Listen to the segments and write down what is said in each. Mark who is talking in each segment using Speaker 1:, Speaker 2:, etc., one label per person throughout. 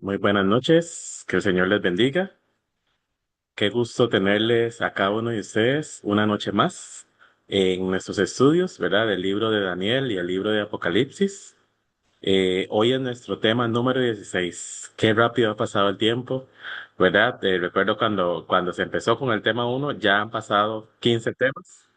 Speaker 1: Muy buenas noches, que el Señor les bendiga. Qué gusto tenerles a cada uno de ustedes una noche más en nuestros estudios, ¿verdad? Del libro de Daniel y el libro de Apocalipsis. Hoy es nuestro tema número 16. Qué rápido ha pasado el tiempo, ¿verdad? Recuerdo cuando se empezó con el tema uno, ya han pasado 15 temas.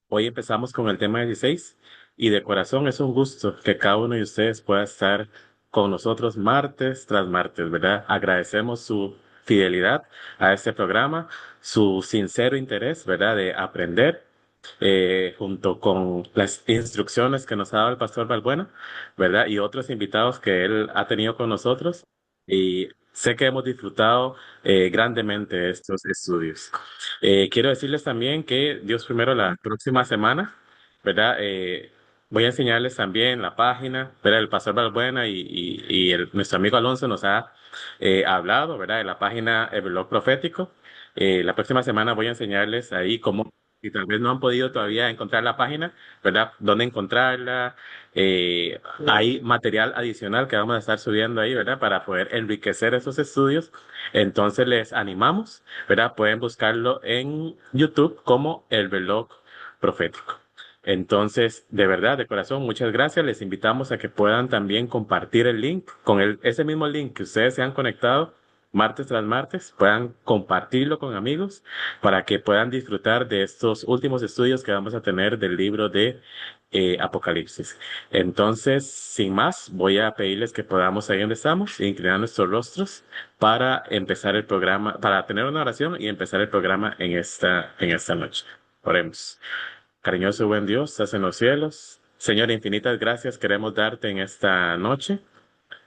Speaker 1: Hoy empezamos con el tema 16 y de corazón es un gusto que cada uno de ustedes pueda estar con nosotros martes tras martes, ¿verdad? Agradecemos su fidelidad a este programa, su sincero interés, ¿verdad? De aprender junto con las instrucciones que nos ha dado el pastor Balbuena, ¿verdad? Y otros invitados que él ha tenido con nosotros. Y sé que hemos disfrutado grandemente estos estudios. Quiero decirles también que Dios primero la próxima semana, ¿verdad? Voy a enseñarles también la página, ¿verdad? El pastor Balbuena y nuestro amigo Alonso nos ha hablado, ¿verdad? De la página El Blog Profético. La próxima semana voy a enseñarles ahí cómo, si tal vez no han podido todavía encontrar la página, ¿verdad? Dónde encontrarla. Hay material adicional que vamos a estar subiendo ahí, ¿verdad? Para poder enriquecer esos estudios. Entonces les animamos, ¿verdad? Pueden buscarlo en YouTube como El Reloj Profético. Entonces, de verdad, de corazón, muchas gracias. Les invitamos a que puedan también compartir el link con ese mismo link que ustedes se han conectado martes tras martes, puedan compartirlo con amigos para que puedan disfrutar de estos últimos estudios que vamos a tener del libro de Apocalipsis. Entonces, sin más, voy a pedirles que podamos ahí donde estamos, inclinar nuestros rostros para empezar el programa, para tener una oración y empezar el programa en esta noche. Oremos. Cariñoso y buen Dios, estás en los cielos. Señor, infinitas gracias queremos darte en esta noche,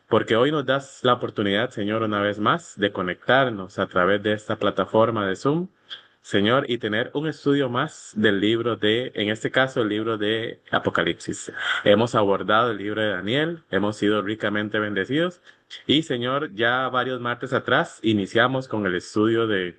Speaker 1: porque hoy nos das la oportunidad, Señor, una vez más, de conectarnos a través de esta plataforma de Zoom, Señor, y tener un estudio más del libro en este caso, el libro de Apocalipsis. Hemos abordado el libro de Daniel, hemos sido ricamente bendecidos, y Señor, ya varios martes atrás iniciamos con el estudio de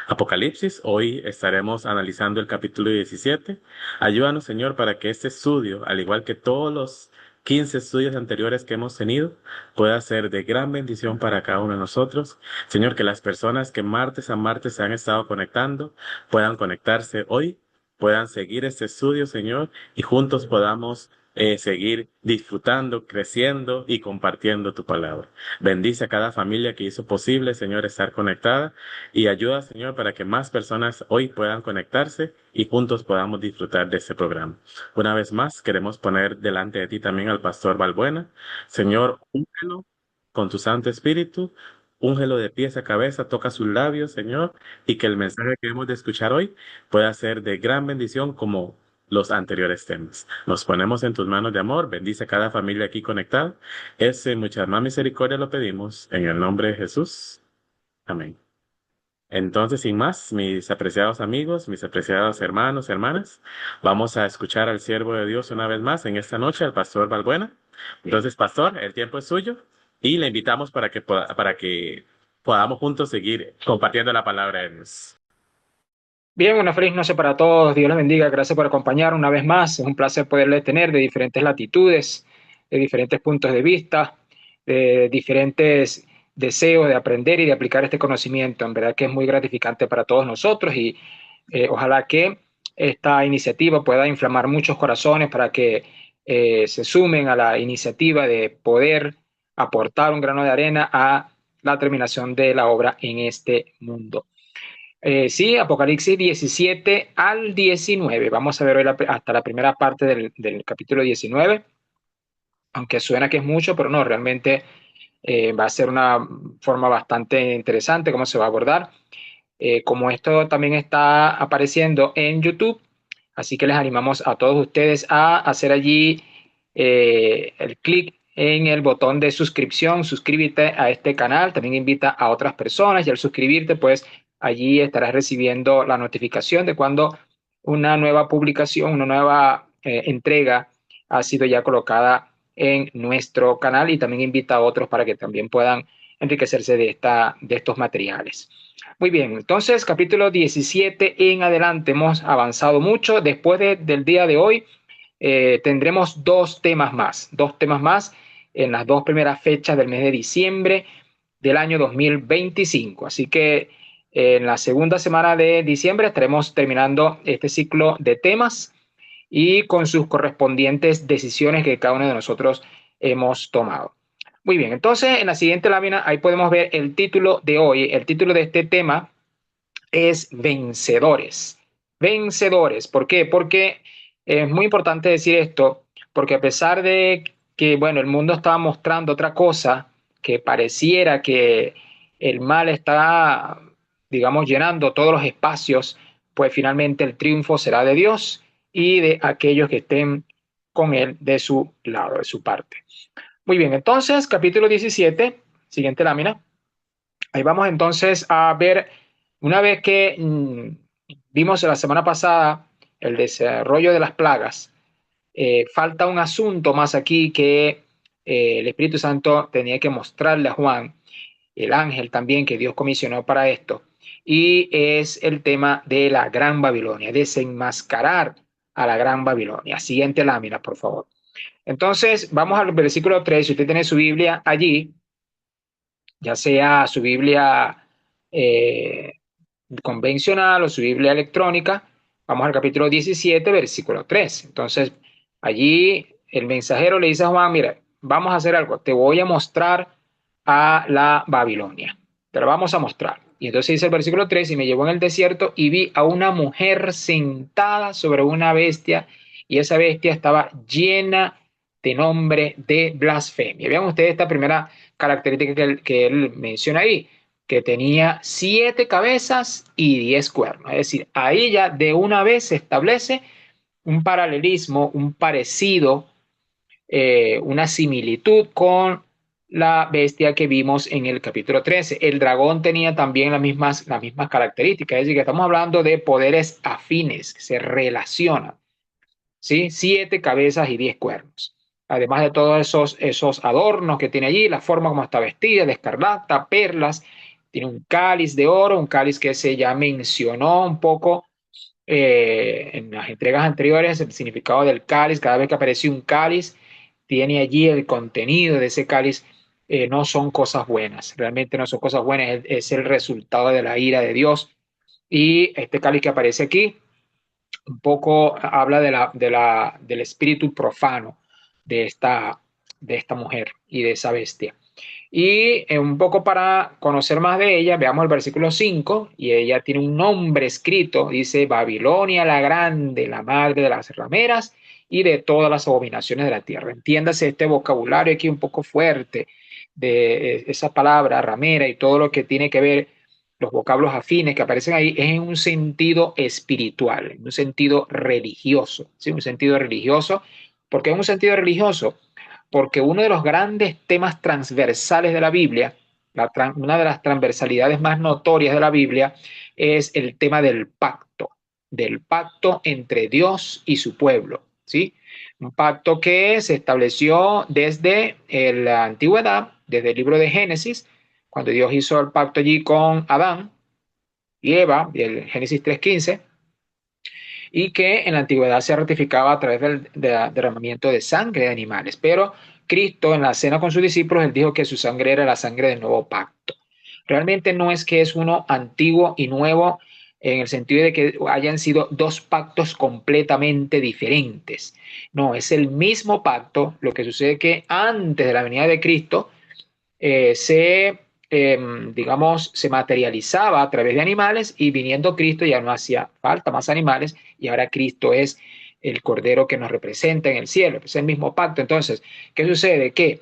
Speaker 1: Apocalipsis. Hoy estaremos analizando el capítulo 17. Ayúdanos, Señor, para que este estudio, al igual que todos los 15 estudios anteriores que hemos tenido, pueda ser de gran bendición para cada uno de nosotros. Señor, que las personas que martes a martes se han estado conectando puedan conectarse hoy, puedan seguir este estudio, Señor, y juntos podamos seguir disfrutando, creciendo y compartiendo tu palabra. Bendice a cada familia que hizo posible, Señor, estar conectada y ayuda, Señor, para que más personas hoy puedan conectarse y juntos podamos disfrutar de este programa. Una vez más, queremos poner delante de ti también al pastor Balbuena. Señor, úngelo con tu Santo Espíritu, úngelo de pies a cabeza, toca sus labios, Señor, y que el mensaje que hemos de escuchar hoy pueda ser de gran bendición como los anteriores temas. Nos ponemos en tus manos de amor, bendice a cada familia aquí conectada. Ese mucha más misericordia lo pedimos en el nombre de Jesús. Amén. Entonces, sin más, mis apreciados amigos, mis apreciados hermanos, hermanas, vamos a escuchar al siervo de Dios una vez más en esta noche, al pastor Balbuena. Entonces, pastor, el tiempo es suyo y le invitamos para que podamos juntos seguir compartiendo la palabra de Dios.
Speaker 2: Bien, una feliz noche para todos. Dios les bendiga. Gracias por acompañar una vez más. Es un placer poderles tener de diferentes latitudes, de diferentes puntos de vista, de diferentes deseos de aprender y de aplicar este conocimiento. En verdad que es muy gratificante para todos nosotros y ojalá que esta iniciativa pueda inflamar muchos corazones para que se sumen a la iniciativa de poder aportar un grano de arena a la terminación de la obra en este mundo. Sí, Apocalipsis 17 al 19. Vamos a ver hoy hasta la primera parte del capítulo 19, aunque suena que es mucho, pero no, realmente va a ser una forma bastante interesante cómo se va a abordar. Como esto también está apareciendo en YouTube, así que les animamos a todos ustedes a hacer allí el clic en el botón de suscripción, suscríbete a este canal, también invita a otras personas y al suscribirte, pues allí estarás recibiendo la notificación de cuando una nueva publicación, una nueva entrega ha sido ya colocada en nuestro canal y también invita a otros para que también puedan enriquecerse de estos materiales. Muy bien, entonces capítulo 17 en adelante hemos avanzado mucho. Después del día de hoy tendremos dos temas más en las dos primeras fechas del mes de diciembre del año 2025. Así que en la segunda semana de diciembre estaremos terminando este ciclo de temas y con sus correspondientes decisiones que cada uno de nosotros hemos tomado. Muy bien, entonces en la siguiente lámina ahí podemos ver el título de hoy. El título de este tema es Vencedores. Vencedores. ¿Por qué? Porque es muy importante decir esto, porque a pesar de que, bueno, el mundo estaba mostrando otra cosa, que pareciera que el mal está, digamos, llenando todos los espacios, pues finalmente el triunfo será de Dios y de aquellos que estén con él de su lado, de su parte. Muy bien, entonces, capítulo 17, siguiente lámina. Ahí vamos entonces a ver, una vez que vimos la semana pasada el desarrollo de las plagas, falta un asunto más aquí que el Espíritu Santo tenía que mostrarle a Juan, el ángel también que Dios comisionó para esto, y es el tema de la Gran Babilonia, desenmascarar a la Gran Babilonia. Siguiente lámina, por favor. Entonces, vamos al versículo 3. Si usted tiene su Biblia allí, ya sea su Biblia eh, convencional o su Biblia electrónica, vamos al capítulo 17, versículo 3. Entonces, allí el mensajero le dice a Juan, mira, vamos a hacer algo, te voy a mostrar a la Babilonia, te lo vamos a mostrar. Y entonces dice el versículo 3, y me llevó en el desierto y vi a una mujer sentada sobre una bestia, y esa bestia estaba llena de nombre de blasfemia. Vean ustedes esta primera característica que él menciona ahí, que tenía 7 cabezas y 10 cuernos. Es decir, ahí ya de una vez se establece un paralelismo, un parecido, una similitud con la bestia que vimos en el capítulo 13. El dragón tenía también las mismas características, es decir, que estamos hablando de poderes afines, que se relacionan. ¿Sí? 7 cabezas y 10 cuernos. Además de todos esos adornos que tiene allí, la forma como está vestida, de escarlata, perlas, tiene un cáliz de oro, un cáliz que se ya mencionó un poco en las entregas anteriores, el significado del cáliz. Cada vez que aparece un cáliz, tiene allí el contenido de ese cáliz. No son cosas buenas, realmente no son cosas buenas, es el resultado de la ira de Dios. Y este cáliz que aparece aquí un poco habla del espíritu profano de esta mujer y de esa bestia. Y un poco para conocer más de ella, veamos el versículo 5, y ella tiene un nombre escrito, dice Babilonia la Grande, la madre de las rameras y de todas las abominaciones de la tierra. Entiéndase este vocabulario aquí un poco fuerte de esa palabra ramera y todo lo que tiene que ver, los vocablos afines que aparecen ahí, es en un sentido espiritual, en un sentido religioso, ¿sí? Un sentido religioso. ¿Por qué en un sentido religioso? Porque uno de los grandes temas transversales de la Biblia, una de las transversalidades más notorias de la Biblia, es el tema del pacto entre Dios y su pueblo, ¿sí? Un pacto que se estableció desde la antigüedad, desde el libro de Génesis, cuando Dios hizo el pacto allí con Adán y Eva, el Génesis 3:15, y que en la antigüedad se ratificaba a través del derramamiento de sangre de animales. Pero Cristo en la cena con sus discípulos, él dijo que su sangre era la sangre del nuevo pacto. Realmente no es que es uno antiguo y nuevo en el sentido de que hayan sido dos pactos completamente diferentes. No, es el mismo pacto. Lo que sucede que antes de la venida de Cristo digamos, se materializaba a través de animales, y viniendo Cristo ya no hacía falta más animales, y ahora Cristo es el Cordero que nos representa en el cielo. Es el mismo pacto. Entonces, ¿qué sucede? Que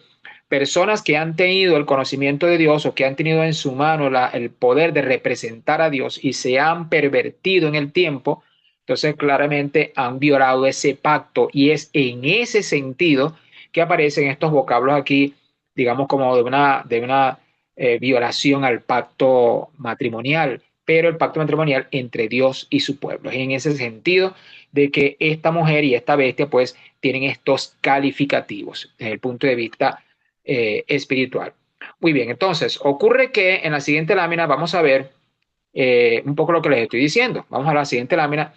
Speaker 2: personas que han tenido el conocimiento de Dios, o que han tenido en su mano el poder de representar a Dios, y se han pervertido en el tiempo, entonces claramente han violado ese pacto, y es en ese sentido que aparecen estos vocablos aquí, digamos, como de una violación al pacto matrimonial, pero el pacto matrimonial entre Dios y su pueblo. Es en ese sentido de que esta mujer y esta bestia pues tienen estos calificativos desde el punto de vista espiritual. Muy bien, entonces ocurre que en la siguiente lámina vamos a ver un poco lo que les estoy diciendo. Vamos a la siguiente lámina,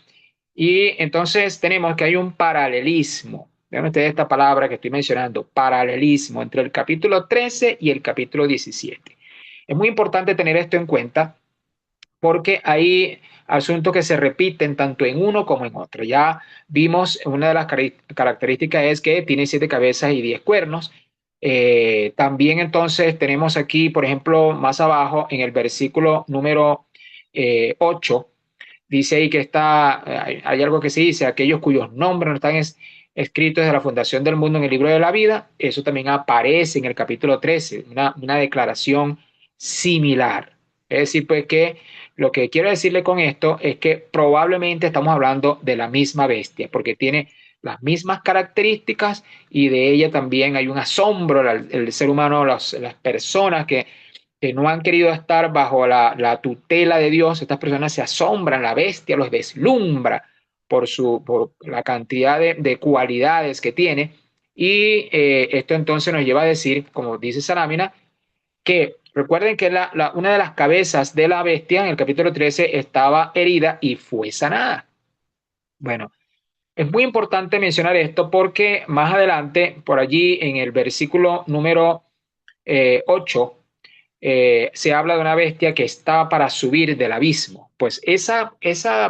Speaker 2: y entonces tenemos que hay un paralelismo. Vean ustedes esta palabra que estoy mencionando, paralelismo entre el capítulo 13 y el capítulo 17. Es muy importante tener esto en cuenta porque hay asuntos que se repiten tanto en uno como en otro. Ya vimos, una de las características es que tiene 7 cabezas y 10 cuernos. También entonces tenemos aquí, por ejemplo, más abajo en el versículo número 8, dice ahí que hay algo que se dice, aquellos cuyos nombres no están escritos desde la fundación del mundo en el libro de la vida. Eso también aparece en el capítulo 13, una declaración similar. Es decir, pues que lo que quiero decirle con esto es que probablemente estamos hablando de la misma bestia, porque tiene las mismas características y de ella también hay un asombro. El ser humano, las personas que no han querido estar bajo la tutela de Dios, estas personas se asombran, la bestia los deslumbra por la cantidad de cualidades que tiene. Y esto entonces nos lleva a decir, como dice esa lámina, que recuerden que una de las cabezas de la bestia en el capítulo 13 estaba herida y fue sanada. Bueno, es muy importante mencionar esto porque más adelante, por allí en el versículo número 8, se habla de una bestia que está para subir del abismo. Pues esa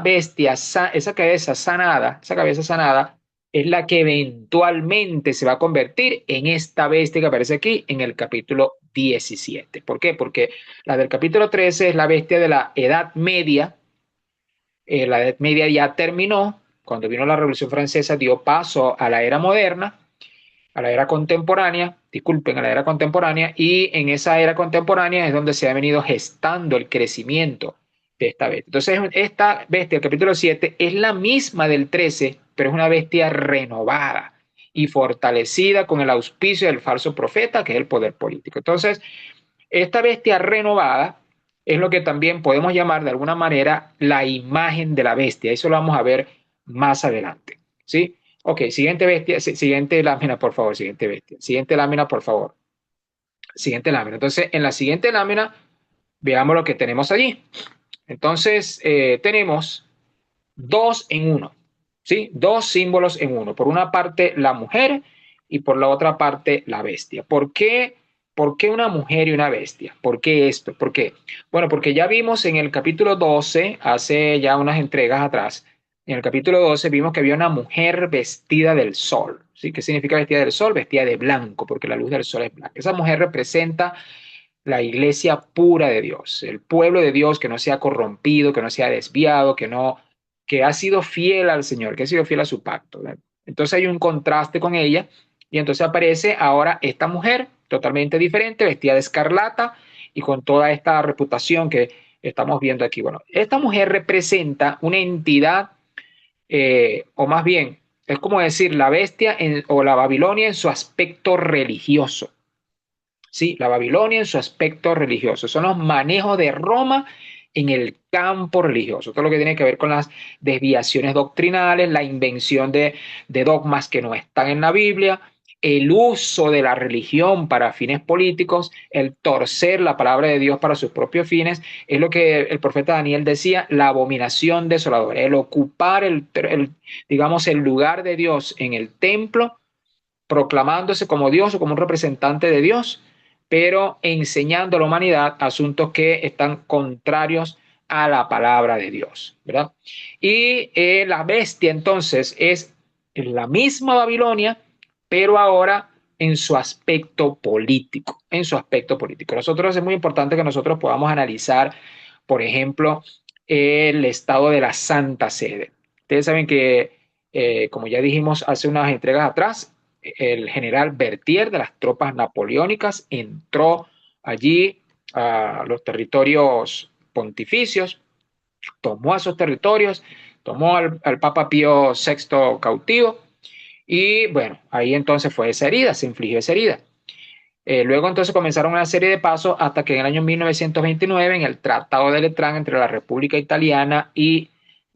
Speaker 2: bestia, esa cabeza sanada, es la que eventualmente se va a convertir en esta bestia que aparece aquí en el capítulo 17. ¿Por qué? Porque la del capítulo 13 es la bestia de la Edad Media. La Edad Media ya terminó. Cuando vino la Revolución Francesa dio paso a la era moderna, a la era contemporánea, disculpen, a la era contemporánea, y en esa era contemporánea es donde se ha venido gestando el crecimiento de esta bestia. Entonces, esta bestia, el capítulo 7, es la misma del 13, pero es una bestia renovada y fortalecida con el auspicio del falso profeta, que es el poder político. Entonces, esta bestia renovada es lo que también podemos llamar de alguna manera la imagen de la bestia. Eso lo vamos a ver más adelante. ¿Sí? Ok, siguiente bestia, siguiente lámina, por favor, siguiente bestia. Siguiente lámina, por favor. Siguiente lámina. Entonces, en la siguiente lámina, veamos lo que tenemos allí. Entonces, tenemos dos en uno, ¿sí? Dos símbolos en uno. Por una parte, la mujer y por la otra parte, la bestia. ¿Por qué? ¿Por qué una mujer y una bestia? ¿Por qué esto? ¿Por qué? Bueno, porque ya vimos en el capítulo 12, hace ya unas entregas atrás, en el capítulo 12 vimos que había una mujer vestida del sol. ¿Sí? ¿Qué significa vestida del sol? Vestida de blanco, porque la luz del sol es blanca. Esa mujer representa la iglesia pura de Dios, el pueblo de Dios que no se ha corrompido, que no se ha desviado, que ha sido fiel al Señor, que ha sido fiel a su pacto. ¿Verdad? Entonces hay un contraste con ella y entonces aparece ahora esta mujer totalmente diferente, vestida de escarlata y con toda esta reputación que estamos viendo aquí. Bueno, esta mujer representa una entidad, o más bien, es como decir la bestia o la Babilonia en su aspecto religioso. Sí, la Babilonia en su aspecto religioso. Son los manejos de Roma en el campo religioso. Todo lo que tiene que ver con las desviaciones doctrinales, la invención de dogmas que no están en la Biblia, el uso de la religión para fines políticos, el torcer la palabra de Dios para sus propios fines, es lo que el profeta Daniel decía, la abominación desoladora, el ocupar digamos, el lugar de Dios en el templo proclamándose como Dios o como un representante de Dios, pero enseñando a la humanidad asuntos que están contrarios a la palabra de Dios, ¿verdad? Y la bestia entonces es la misma Babilonia, pero ahora en su aspecto político, en su aspecto político. Nosotros es muy importante que nosotros podamos analizar, por ejemplo, el estado de la Santa Sede. Ustedes saben que, como ya dijimos hace unas entregas atrás, el general Berthier de las tropas napoleónicas entró allí a los territorios pontificios, tomó a esos territorios, tomó al Papa Pío VI cautivo y bueno, ahí entonces fue esa herida, se infligió esa herida. Luego entonces comenzaron una serie de pasos hasta que en el año 1929, en el Tratado de Letrán entre la República Italiana y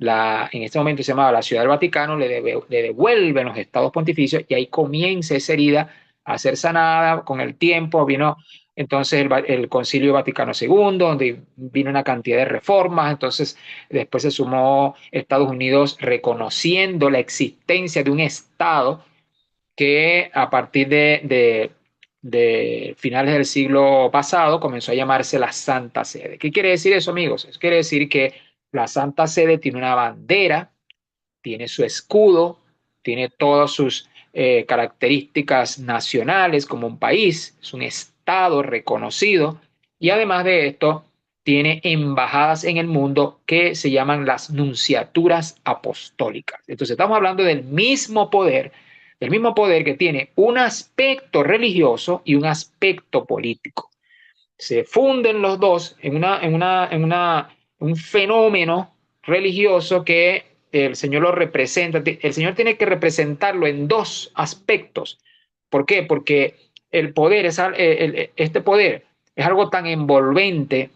Speaker 2: en este momento se llamaba la Ciudad del Vaticano, le devuelven los estados pontificios y ahí comienza esa herida a ser sanada con el tiempo. Vino entonces el Concilio Vaticano II, donde vino una cantidad de reformas. Entonces después se sumó Estados Unidos reconociendo la existencia de un Estado que a partir de finales del siglo pasado comenzó a llamarse la Santa Sede. ¿Qué quiere decir eso, amigos? Eso quiere decir que la Santa Sede tiene una bandera, tiene su escudo, tiene todas sus características nacionales como un país, es un estado reconocido y además de esto tiene embajadas en el mundo que se llaman las nunciaturas apostólicas. Entonces estamos hablando del mismo poder que tiene un aspecto religioso y un aspecto político. Se funden los dos un fenómeno religioso que el Señor lo representa. El Señor tiene que representarlo en dos aspectos. ¿Por qué? Porque el poder este poder es algo tan envolvente,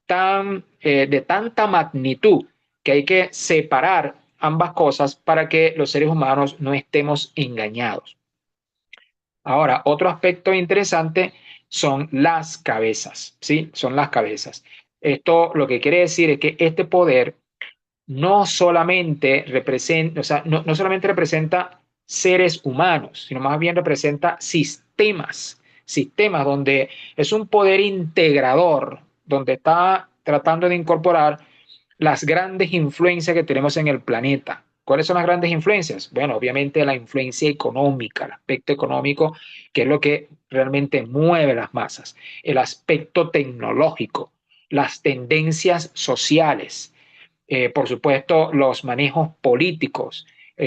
Speaker 2: de tanta magnitud, que hay que separar ambas cosas para que los seres humanos no estemos engañados. Ahora, otro aspecto interesante son las cabezas, ¿sí? Son las cabezas. Esto lo que quiere decir es que este poder no solamente representa, o sea, no solamente representa seres humanos, sino más bien representa sistemas donde es un poder integrador, donde está tratando de incorporar las grandes influencias que tenemos en el planeta. ¿Cuáles son las grandes influencias? Bueno, obviamente la influencia económica, el aspecto económico, que es lo que realmente mueve las masas, el aspecto tecnológico, las tendencias sociales, por supuesto, los manejos políticos,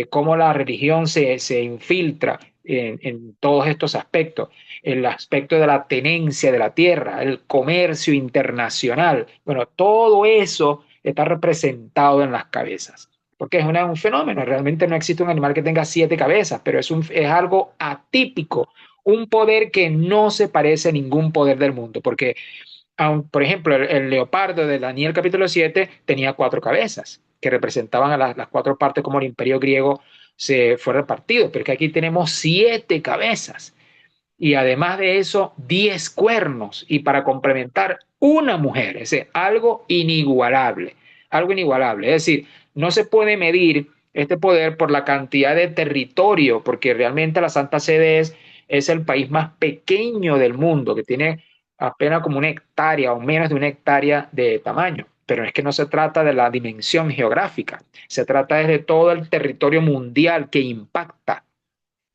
Speaker 2: cómo la religión se infiltra en todos estos aspectos, el aspecto de la tenencia de la tierra, el comercio internacional. Bueno, todo eso está representado en las cabezas. Porque es un fenómeno, realmente no existe un animal que tenga 7 cabezas, pero es algo atípico, un poder que no se parece a ningún poder del mundo, porque por ejemplo, el leopardo de Daniel capítulo 7 tenía 4 cabezas que representaban a las 4 partes como el imperio griego se fue repartido, pero que aquí tenemos 7 cabezas y además de eso 10 cuernos y para complementar una mujer, es decir, algo inigualable, es decir, no se puede medir este poder por la cantidad de territorio, porque realmente la Santa Sede es el país más pequeño del mundo, que tiene apenas como 1 hectárea o menos de 1 hectárea de tamaño. Pero es que no se trata de la dimensión geográfica, se trata de todo el territorio mundial que impacta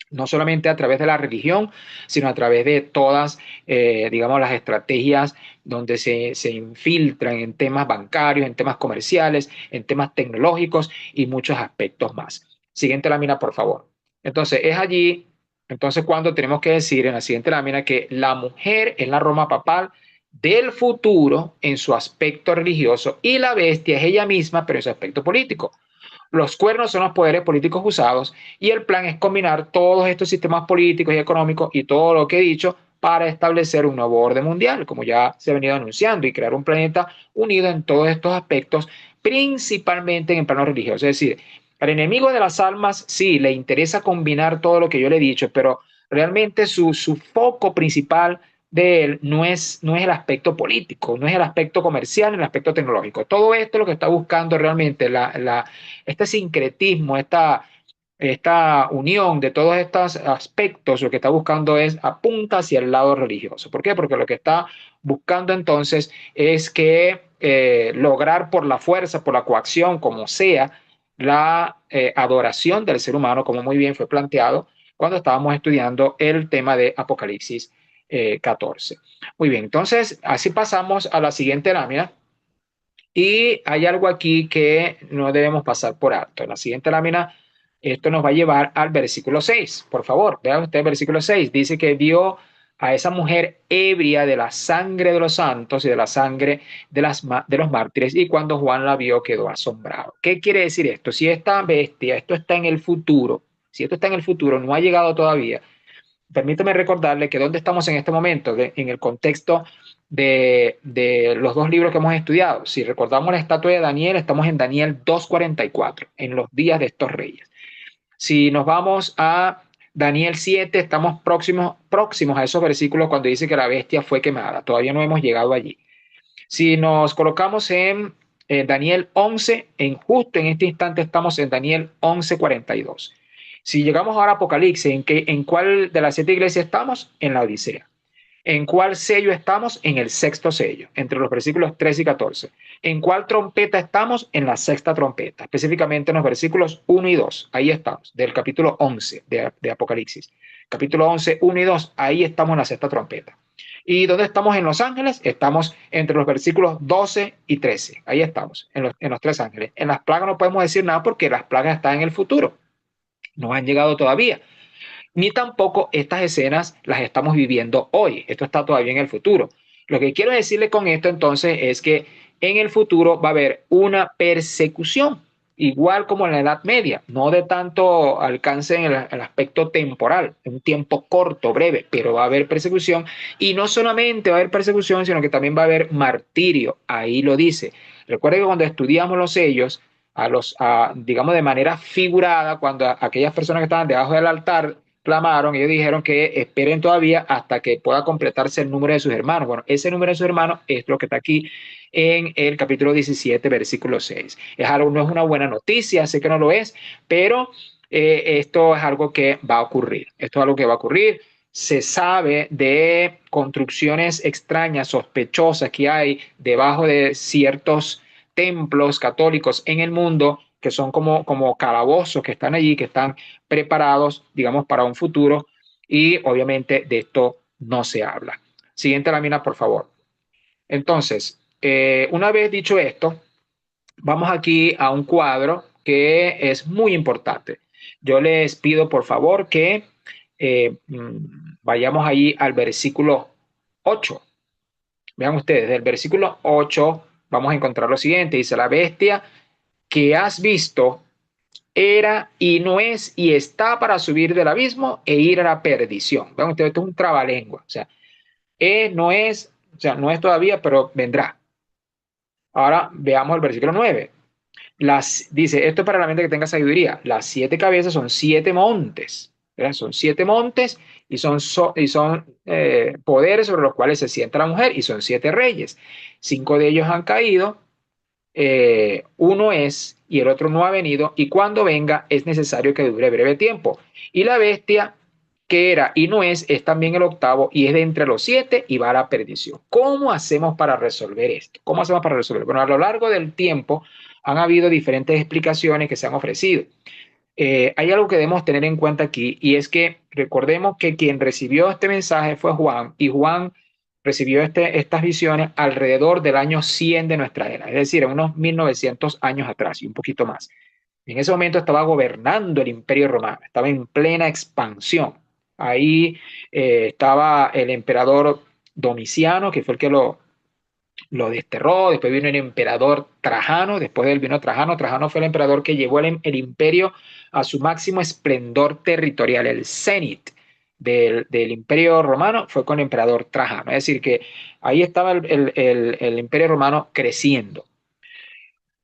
Speaker 2: no solamente a través de la religión, sino a través de todas, digamos, las estrategias donde se infiltran en temas bancarios, en temas comerciales, en temas tecnológicos y muchos aspectos más. Siguiente lámina, por favor. Entonces, es allí, entonces, cuando tenemos que decir en la siguiente lámina que la mujer es la Roma papal del futuro en su aspecto religioso y la bestia es ella misma, pero en su aspecto político. Los cuernos son los poderes políticos usados y el plan es combinar todos estos sistemas políticos y económicos y todo lo que he dicho para establecer un nuevo orden mundial, como ya se ha venido anunciando, y crear un planeta unido en todos estos aspectos, principalmente en el plano religioso. Es decir, al enemigo de las almas sí le interesa combinar todo lo que yo le he dicho, pero realmente su foco principal de él no es el aspecto político, no es el aspecto comercial, ni el aspecto tecnológico. Todo esto es lo que está buscando realmente este sincretismo, esta unión de todos estos aspectos, lo que está buscando es apunta hacia el lado religioso. ¿Por qué? Porque lo que está buscando entonces es que lograr por la fuerza, por la coacción, como sea, la adoración del ser humano, como muy bien fue planteado cuando estábamos estudiando el tema de Apocalipsis 14. Muy bien, entonces así pasamos a la siguiente lámina. Y hay algo aquí que no debemos pasar por alto. En la siguiente lámina, esto nos va a llevar al versículo 6. Por favor, vean usted el versículo 6. Dice que vio a esa mujer ebria de la sangre de los santos y de la sangre de los mártires. Y cuando Juan la vio, quedó asombrado. ¿Qué quiere decir esto? Si esta bestia, esto está en el futuro, si esto está en el futuro, no ha llegado todavía, permítame recordarle que dónde estamos en este momento, en el contexto de los dos libros que hemos estudiado. Si recordamos la estatua de Daniel, estamos en Daniel 2:44, en los días de estos reyes. Si nos vamos a Daniel 7, estamos próximos a esos versículos cuando dice que la bestia fue quemada. Todavía no hemos llegado allí. Si nos colocamos en Daniel 11, justo en este instante estamos en Daniel 11:42. Si llegamos ahora a Apocalipsis, ¿en cuál de las 7 iglesias estamos? En la Odisea. ¿En cuál sello estamos? En el sexto sello, entre los versículos 13 y 14. ¿En cuál trompeta estamos? En la sexta trompeta, específicamente en los versículos 1 y 2. Ahí estamos, del capítulo 11 de Apocalipsis. Capítulo 11, 1 y 2, ahí estamos en la sexta trompeta. ¿Y dónde estamos en los ángeles? Estamos entre los versículos 12 y 13. Ahí estamos, en los tres ángeles. En las plagas no podemos decir nada porque las plagas están en el futuro. No han llegado todavía, ni tampoco estas escenas las estamos viviendo hoy. Esto está todavía en el futuro. Lo que quiero decirle con esto entonces es que en el futuro va a haber una persecución, igual como en la Edad Media, no de tanto alcance en el aspecto temporal, en un tiempo corto, breve, pero va a haber persecución. Y no solamente va a haber persecución, sino que también va a haber martirio. Ahí lo dice. Recuerde que cuando estudiamos los sellos, digamos de manera figurada, cuando aquellas personas que estaban debajo del altar clamaron, ellos dijeron que esperen todavía hasta que pueda completarse el número de sus hermanos. Bueno, ese número de sus hermanos es lo que está aquí en el capítulo 17, versículo 6. No es una buena noticia, sé que no lo es, pero esto es algo que va a ocurrir. Esto es algo que va a ocurrir. Se sabe de construcciones extrañas, sospechosas que hay debajo de ciertos templos católicos en el mundo que son como calabozos que están allí, que están preparados, digamos, para un futuro, y obviamente de esto no se habla. Siguiente lámina, por favor. Entonces, una vez dicho esto, vamos aquí a un cuadro que es muy importante. Yo les pido, por favor, que vayamos ahí al versículo 8. Vean ustedes, del versículo 8 vamos a encontrar lo siguiente. Dice, la bestia que has visto era y no es y está para subir del abismo e ir a la perdición. Vean ustedes, esto es un trabalengua. O sea, no es, o sea, no es todavía, pero vendrá. Ahora veamos el versículo 9. Dice, esto es para la mente que tenga sabiduría. Las 7 cabezas son 7 montes. ¿Verdad? Son 7 montes y son poderes sobre los cuales se sienta la mujer y son 7 reyes. 5 de ellos han caído, uno es y el otro no ha venido, y cuando venga es necesario que dure breve tiempo. Y la bestia que era y no es también el octavo y es de entre los 7 y va a la perdición. ¿Cómo hacemos para resolver esto? ¿Cómo hacemos para resolver? Bueno, a lo largo del tiempo han habido diferentes explicaciones que se han ofrecido. Hay algo que debemos tener en cuenta aquí, y es que recordemos que quien recibió este mensaje fue Juan, y Juan recibió estas visiones alrededor del año 100 de nuestra era, es decir, en unos 1900 años atrás y un poquito más. En ese momento estaba gobernando el Imperio Romano, estaba en plena expansión. Ahí estaba el emperador Domiciano, que fue el que lo desterró. Después vino el emperador Trajano, después de él vino Trajano. Trajano fue el emperador que llevó el imperio a su máximo esplendor territorial. El cenit del imperio romano fue con el emperador Trajano. Es decir, que ahí estaba el imperio romano creciendo.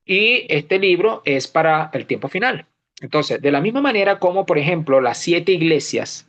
Speaker 2: Y este libro es para el tiempo final. Entonces, de la misma manera como, por ejemplo, las 7 iglesias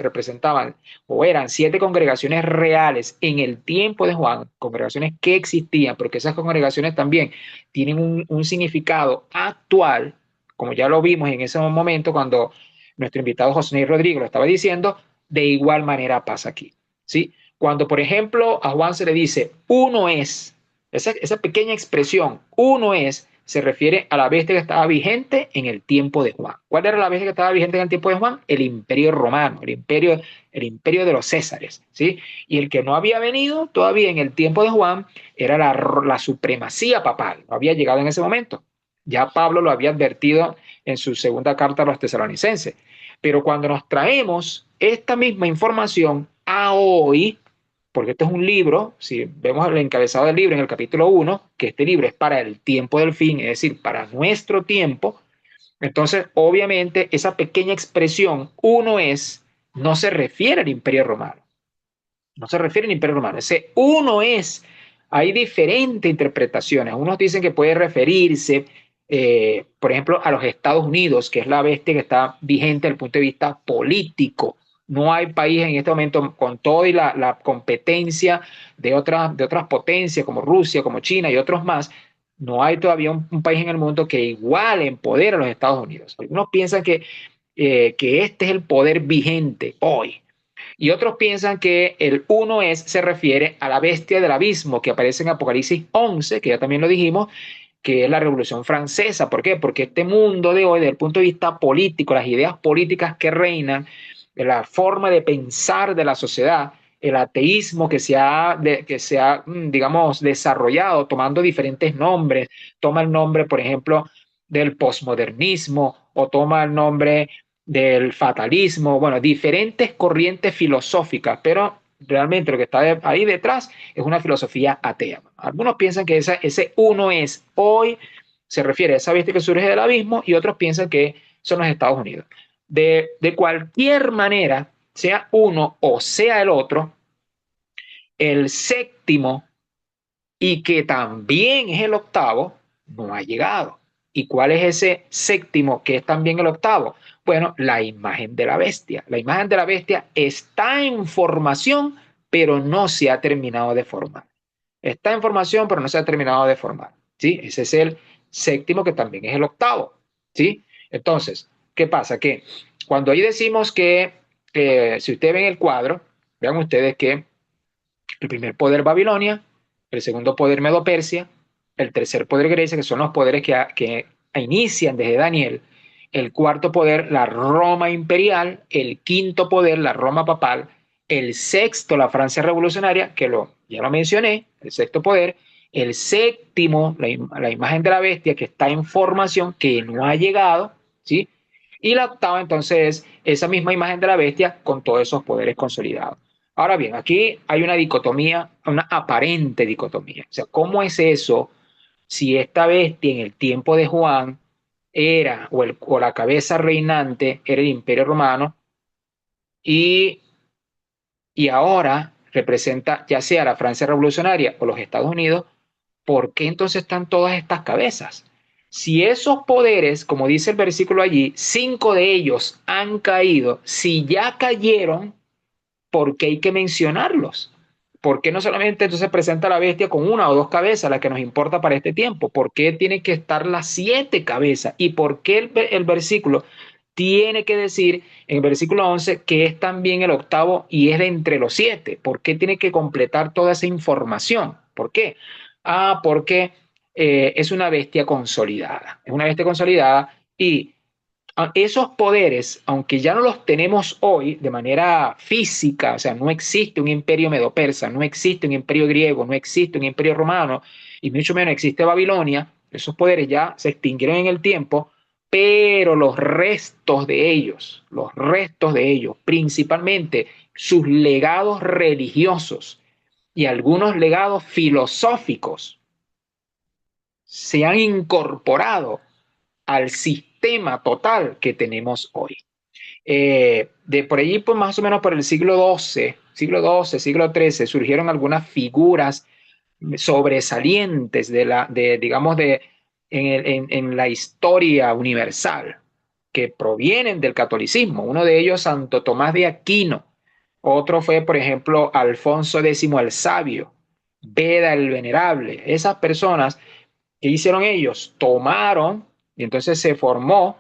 Speaker 2: representaban o eran 7 congregaciones reales en el tiempo de Juan, congregaciones que existían, pero que esas congregaciones también tienen un significado actual, como ya lo vimos en ese momento cuando nuestro invitado José Luis Rodrigo lo estaba diciendo, de igual manera pasa aquí, ¿sí? Cuando, por ejemplo, a Juan se le dice, uno es, esa pequeña expresión, uno es, se refiere a la bestia que estaba vigente en el tiempo de Juan. ¿Cuál era la bestia que estaba vigente en el tiempo de Juan? El imperio romano, el imperio de los Césares, ¿sí? Y el que no había venido todavía en el tiempo de Juan era la supremacía papal, no había llegado en ese momento. Ya Pablo lo había advertido en su segunda carta a los tesalonicenses. Pero cuando nos traemos esta misma información a hoy, porque esto es un libro, si vemos el encabezado del libro en el capítulo 1, que este libro es para el tiempo del fin, es decir, para nuestro tiempo, entonces obviamente esa pequeña expresión, uno es, no se refiere al imperio romano, no se refiere al imperio romano, ese uno es, hay diferentes interpretaciones, unos dicen que puede referirse, por ejemplo, a los Estados Unidos, que es la bestia que está vigente desde el punto de vista político. No hay país en este momento con todo y la competencia de otras potencias como Rusia, como China y otros más. No hay todavía un país en el mundo que iguale en poder a los Estados Unidos. Algunos piensan que que este es el poder vigente hoy. Y otros piensan que el uno es, se refiere a la bestia del abismo que aparece en Apocalipsis 11, que ya también lo dijimos, que es la Revolución Francesa. ¿Por qué? Porque este mundo de hoy, desde el punto de vista político, las ideas políticas que reinan, la forma de pensar de la sociedad, el ateísmo digamos, desarrollado, tomando diferentes nombres, toma el nombre, por ejemplo, del posmodernismo o toma el nombre del fatalismo, bueno, diferentes corrientes filosóficas, pero realmente lo que está ahí detrás es una filosofía atea. Algunos piensan que ese uno es hoy, se refiere a esa bestia que surge del abismo, y otros piensan que son los Estados Unidos. De cualquier manera, sea uno o sea el otro, el séptimo y que también es el octavo, no ha llegado. ¿Y cuál es ese séptimo que es también el octavo? Bueno, la imagen de la bestia. La imagen de la bestia está en formación, pero no se ha terminado de formar. Está en formación, pero no se ha terminado de formar. ¿Sí? Ese es el séptimo, que también es el octavo. ¿Sí? Entonces, ¿qué pasa? Que cuando ahí decimos que, si ustedes ven el cuadro, vean ustedes que el primer poder Babilonia, el segundo poder Medo-Persia, el tercer poder Grecia, que son los poderes que inician desde Daniel, el cuarto poder, la Roma imperial, el quinto poder, la Roma papal, el sexto, la Francia revolucionaria, ya lo mencioné, el sexto poder, el séptimo, la imagen de la bestia, que está en formación, que no ha llegado, ¿sí? Y la octava, entonces, es esa misma imagen de la bestia con todos esos poderes consolidados. Ahora bien, aquí hay una dicotomía, una aparente dicotomía. O sea, ¿cómo es eso si esta bestia en el tiempo de Juan era, o la cabeza reinante era el Imperio Romano, y, y ahora representa ya sea la Francia revolucionaria o los Estados Unidos? ¿Por qué entonces están todas estas cabezas? Si esos poderes, como dice el versículo allí, 5 de ellos han caído, si ya cayeron, ¿por qué hay que mencionarlos? ¿Por qué no solamente entonces presenta la bestia con una o dos cabezas, la que nos importa para este tiempo? ¿Por qué tiene que estar las 7 cabezas? ¿Y por qué el versículo tiene que decir en el versículo 11 que es también el octavo y es de entre los 7? ¿Por qué tiene que completar toda esa información? ¿Por qué? Porque es una bestia consolidada. Es una bestia consolidada, y esos poderes, aunque ya no los tenemos hoy de manera física, o sea, no existe un imperio medo-persa, no existe un imperio griego, no existe un imperio romano, y mucho menos existe Babilonia, esos poderes ya se extinguieron en el tiempo, pero los restos de ellos, principalmente sus legados religiosos y algunos legados filosóficos, se han incorporado al sistema total que tenemos hoy. De por allí, pues más o menos por el siglo XIII, surgieron algunas figuras sobresalientes digamos, en la historia universal, que provienen del catolicismo. Uno de ellos, Santo Tomás de Aquino. Otro fue, por ejemplo, Alfonso X el Sabio, Beda el Venerable. Esas personas, ¿qué hicieron ellos? Tomaron, y entonces se formó,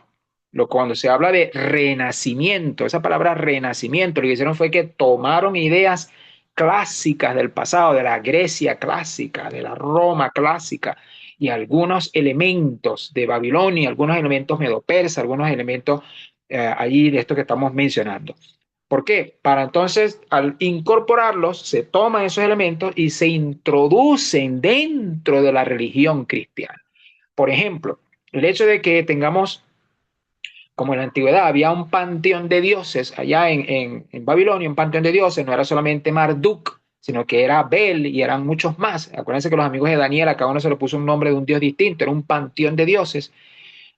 Speaker 2: cuando se habla de renacimiento, esa palabra renacimiento, lo que hicieron fue que tomaron ideas clásicas del pasado, de la Grecia clásica, de la Roma clásica, y algunos elementos de Babilonia, algunos elementos medo-persa, algunos elementos allí de esto que estamos mencionando. ¿Por qué? Para entonces, al incorporarlos, se toman esos elementos y se introducen dentro de la religión cristiana. Por ejemplo, el hecho de que tengamos, como en la antigüedad, había un panteón de dioses allá en Babilonia, un panteón de dioses, no era solamente Marduk, sino que era Bel y eran muchos más. Acuérdense que los amigos de Daniel, a cada uno se le puso un nombre de un dios distinto, era un panteón de dioses.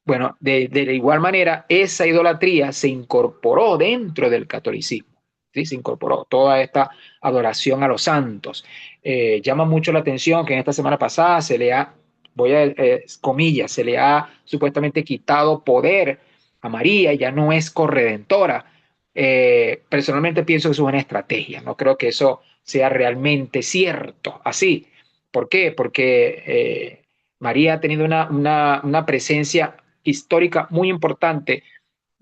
Speaker 2: Bueno, de igual manera, esa idolatría se incorporó dentro del catolicismo, ¿sí? Se incorporó toda esta adoración a los santos. Llama mucho la atención que en esta semana pasada voy a, comillas, se le ha supuestamente quitado poder a María, ya no es corredentora. Personalmente pienso que eso es una estrategia, no creo que eso sea realmente cierto, así. ¿Por qué? Porque María ha tenido una presencia histórica muy importante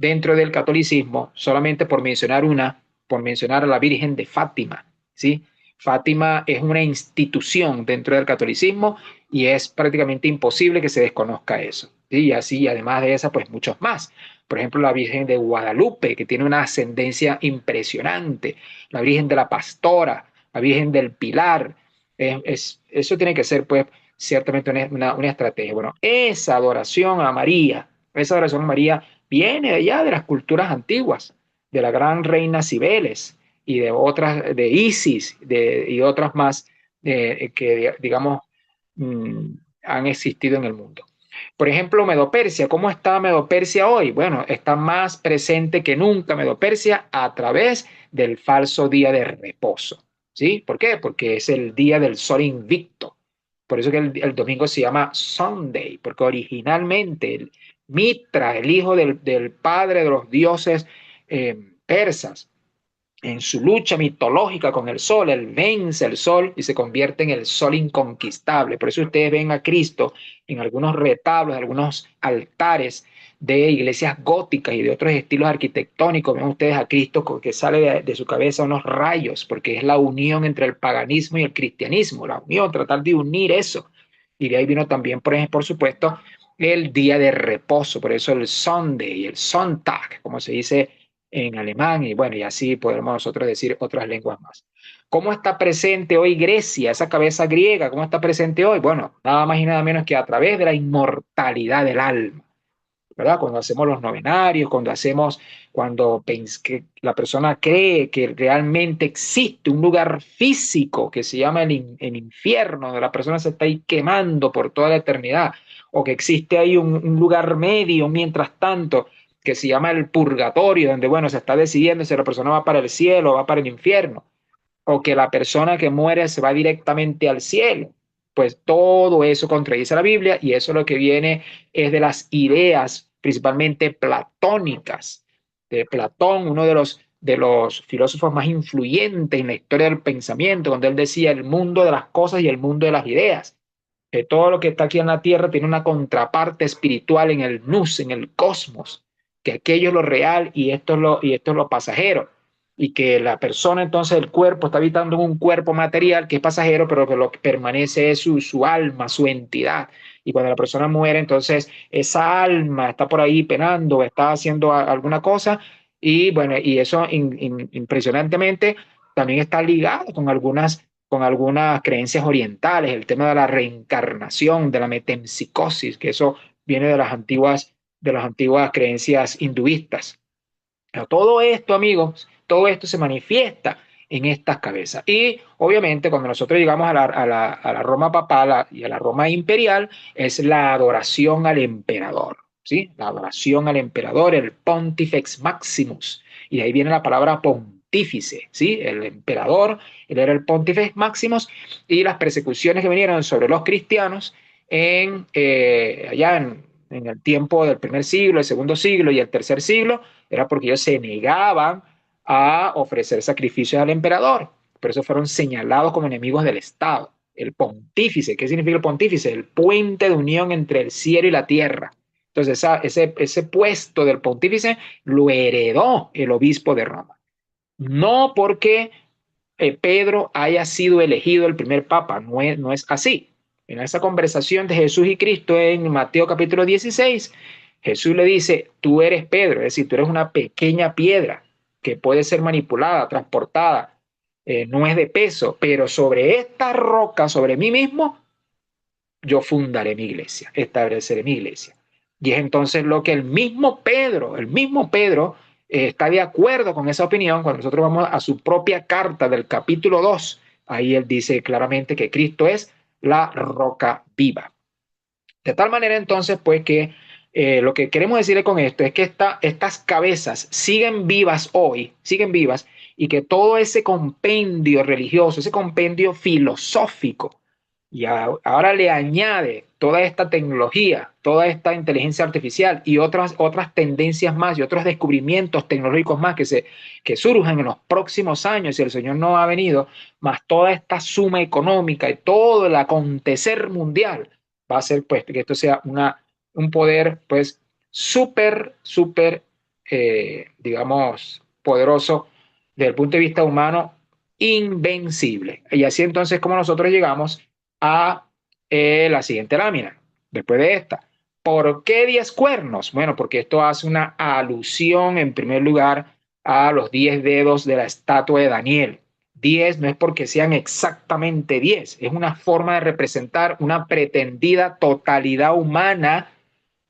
Speaker 2: dentro del catolicismo, solamente por mencionar una, por mencionar a la Virgen de Fátima, ¿sí? Fátima es una institución dentro del catolicismo y es prácticamente imposible que se desconozca eso. ¿Sí? Y así, además de esa, pues muchos más. Por ejemplo, la Virgen de Guadalupe, que tiene una ascendencia impresionante, la Virgen de la Pastora, la Virgen del Pilar. Eso tiene que ser, pues, ciertamente una estrategia. Bueno, esa adoración a María viene de allá de las culturas antiguas, de la gran reina Cibeles y de otras, de Isis y otras más que, digamos, mm, han existido en el mundo. Por ejemplo, Medopersia. ¿Cómo está Medopersia hoy? Bueno, está más presente que nunca Medopersia a través del falso día de reposo. ¿Sí? ¿Por qué? Porque es el día del sol invicto. Por eso que el domingo se llama Sunday, porque originalmente Mitra, el hijo del padre de los dioses persas, en su lucha mitológica con el sol, él vence el sol y se convierte en el sol inconquistable. Por eso ustedes ven a Cristo en algunos retablos, algunos altares de iglesias góticas y de otros estilos arquitectónicos. Ven ustedes a Cristo que sale de su cabeza unos rayos, porque es la unión entre el paganismo y el cristianismo, la unión, tratar de unir eso. Y de ahí vino también, por supuesto, el día de reposo, por eso el Sunday, el Sonntag, como se dice en alemán, y bueno, y así podemos nosotros decir otras lenguas más. ¿Cómo está presente hoy Grecia, esa cabeza griega? ¿Cómo está presente hoy? Bueno, nada más y nada menos que a través de la inmortalidad del alma, ¿verdad? Cuando hacemos los novenarios, cuando que la persona cree que realmente existe un lugar físico que se llama el infierno, donde la persona se está ahí quemando por toda la eternidad, o que existe ahí un lugar medio, mientras tanto, que se llama el purgatorio, donde, bueno, se está decidiendo si la persona va para el cielo o va para el infierno, o que la persona que muere se va directamente al cielo. Pues todo eso contradice la Biblia y eso lo que viene es de las ideas principalmente platónicas, de Platón, uno de los filósofos más influyentes en la historia del pensamiento, donde él decía el mundo de las cosas y el mundo de las ideas. Que todo lo que está aquí en la tierra tiene una contraparte espiritual en el nous, en el cosmos, que aquello es lo real y esto es lo pasajero y que la persona entonces, el cuerpo, está habitando un cuerpo material que es pasajero, pero que lo que permanece es su alma, su entidad. Y cuando la persona muere, entonces esa alma está por ahí penando, está haciendo alguna cosa, y bueno, y eso impresionantemente también está ligado con algunas creencias orientales, el tema de la reencarnación, de la metempsicosis, que eso viene de las antiguas creencias hinduistas. Pero todo esto, amigos, todo esto se manifiesta en estas cabezas. Y obviamente cuando nosotros llegamos a la Roma papal y a la Roma imperial, es la adoración al emperador, ¿sí? La adoración al emperador, el Pontifex Maximus. Y de ahí viene la palabra pontífice, ¿sí? El emperador, él era el Pontifex Maximus, y las persecuciones que vinieron sobre los cristianos allá en el tiempo del primer siglo, el segundo siglo y el tercer siglo, era porque ellos se negaban a ofrecer sacrificios al emperador. Por eso fueron señalados como enemigos del Estado. El pontífice, ¿qué significa el pontífice? El puente de unión entre el cielo y la tierra. Entonces, ese puesto del pontífice lo heredó el obispo de Roma. No porque Pedro haya sido elegido el primer papa, no es así. En esa conversación de Jesús y Cristo en Mateo capítulo 16, Jesús le dice, tú eres Pedro, es decir, tú eres una pequeña piedra que puede ser manipulada, transportada, no es de peso, pero sobre esta roca, sobre mí mismo, yo fundaré mi iglesia, estableceré mi iglesia. Y es entonces lo que el mismo Pedro está de acuerdo con esa opinión cuando nosotros vamos a su propia carta del capítulo 2. Ahí él dice claramente que Cristo es la roca viva. De tal manera entonces, pues que lo que queremos decirle con esto es que estas cabezas siguen vivas hoy, siguen vivas, y que todo ese compendio religioso, ese compendio filosófico, y ahora le añade toda esta tecnología, toda esta inteligencia artificial y otras tendencias más y otros descubrimientos tecnológicos más que surjan en los próximos años si el Señor no ha venido, más toda esta suma económica y todo el acontecer mundial va a hacer pues que esto sea un poder pues súper digamos, poderoso desde el punto de vista humano, invencible. Y así entonces como nosotros llegamos a la siguiente lámina, después de esta. ¿Por qué 10 cuernos? Bueno, porque esto hace una alusión en primer lugar a los 10 dedos de la estatua de Daniel. 10 no es porque sean exactamente 10, es una forma de representar una pretendida totalidad humana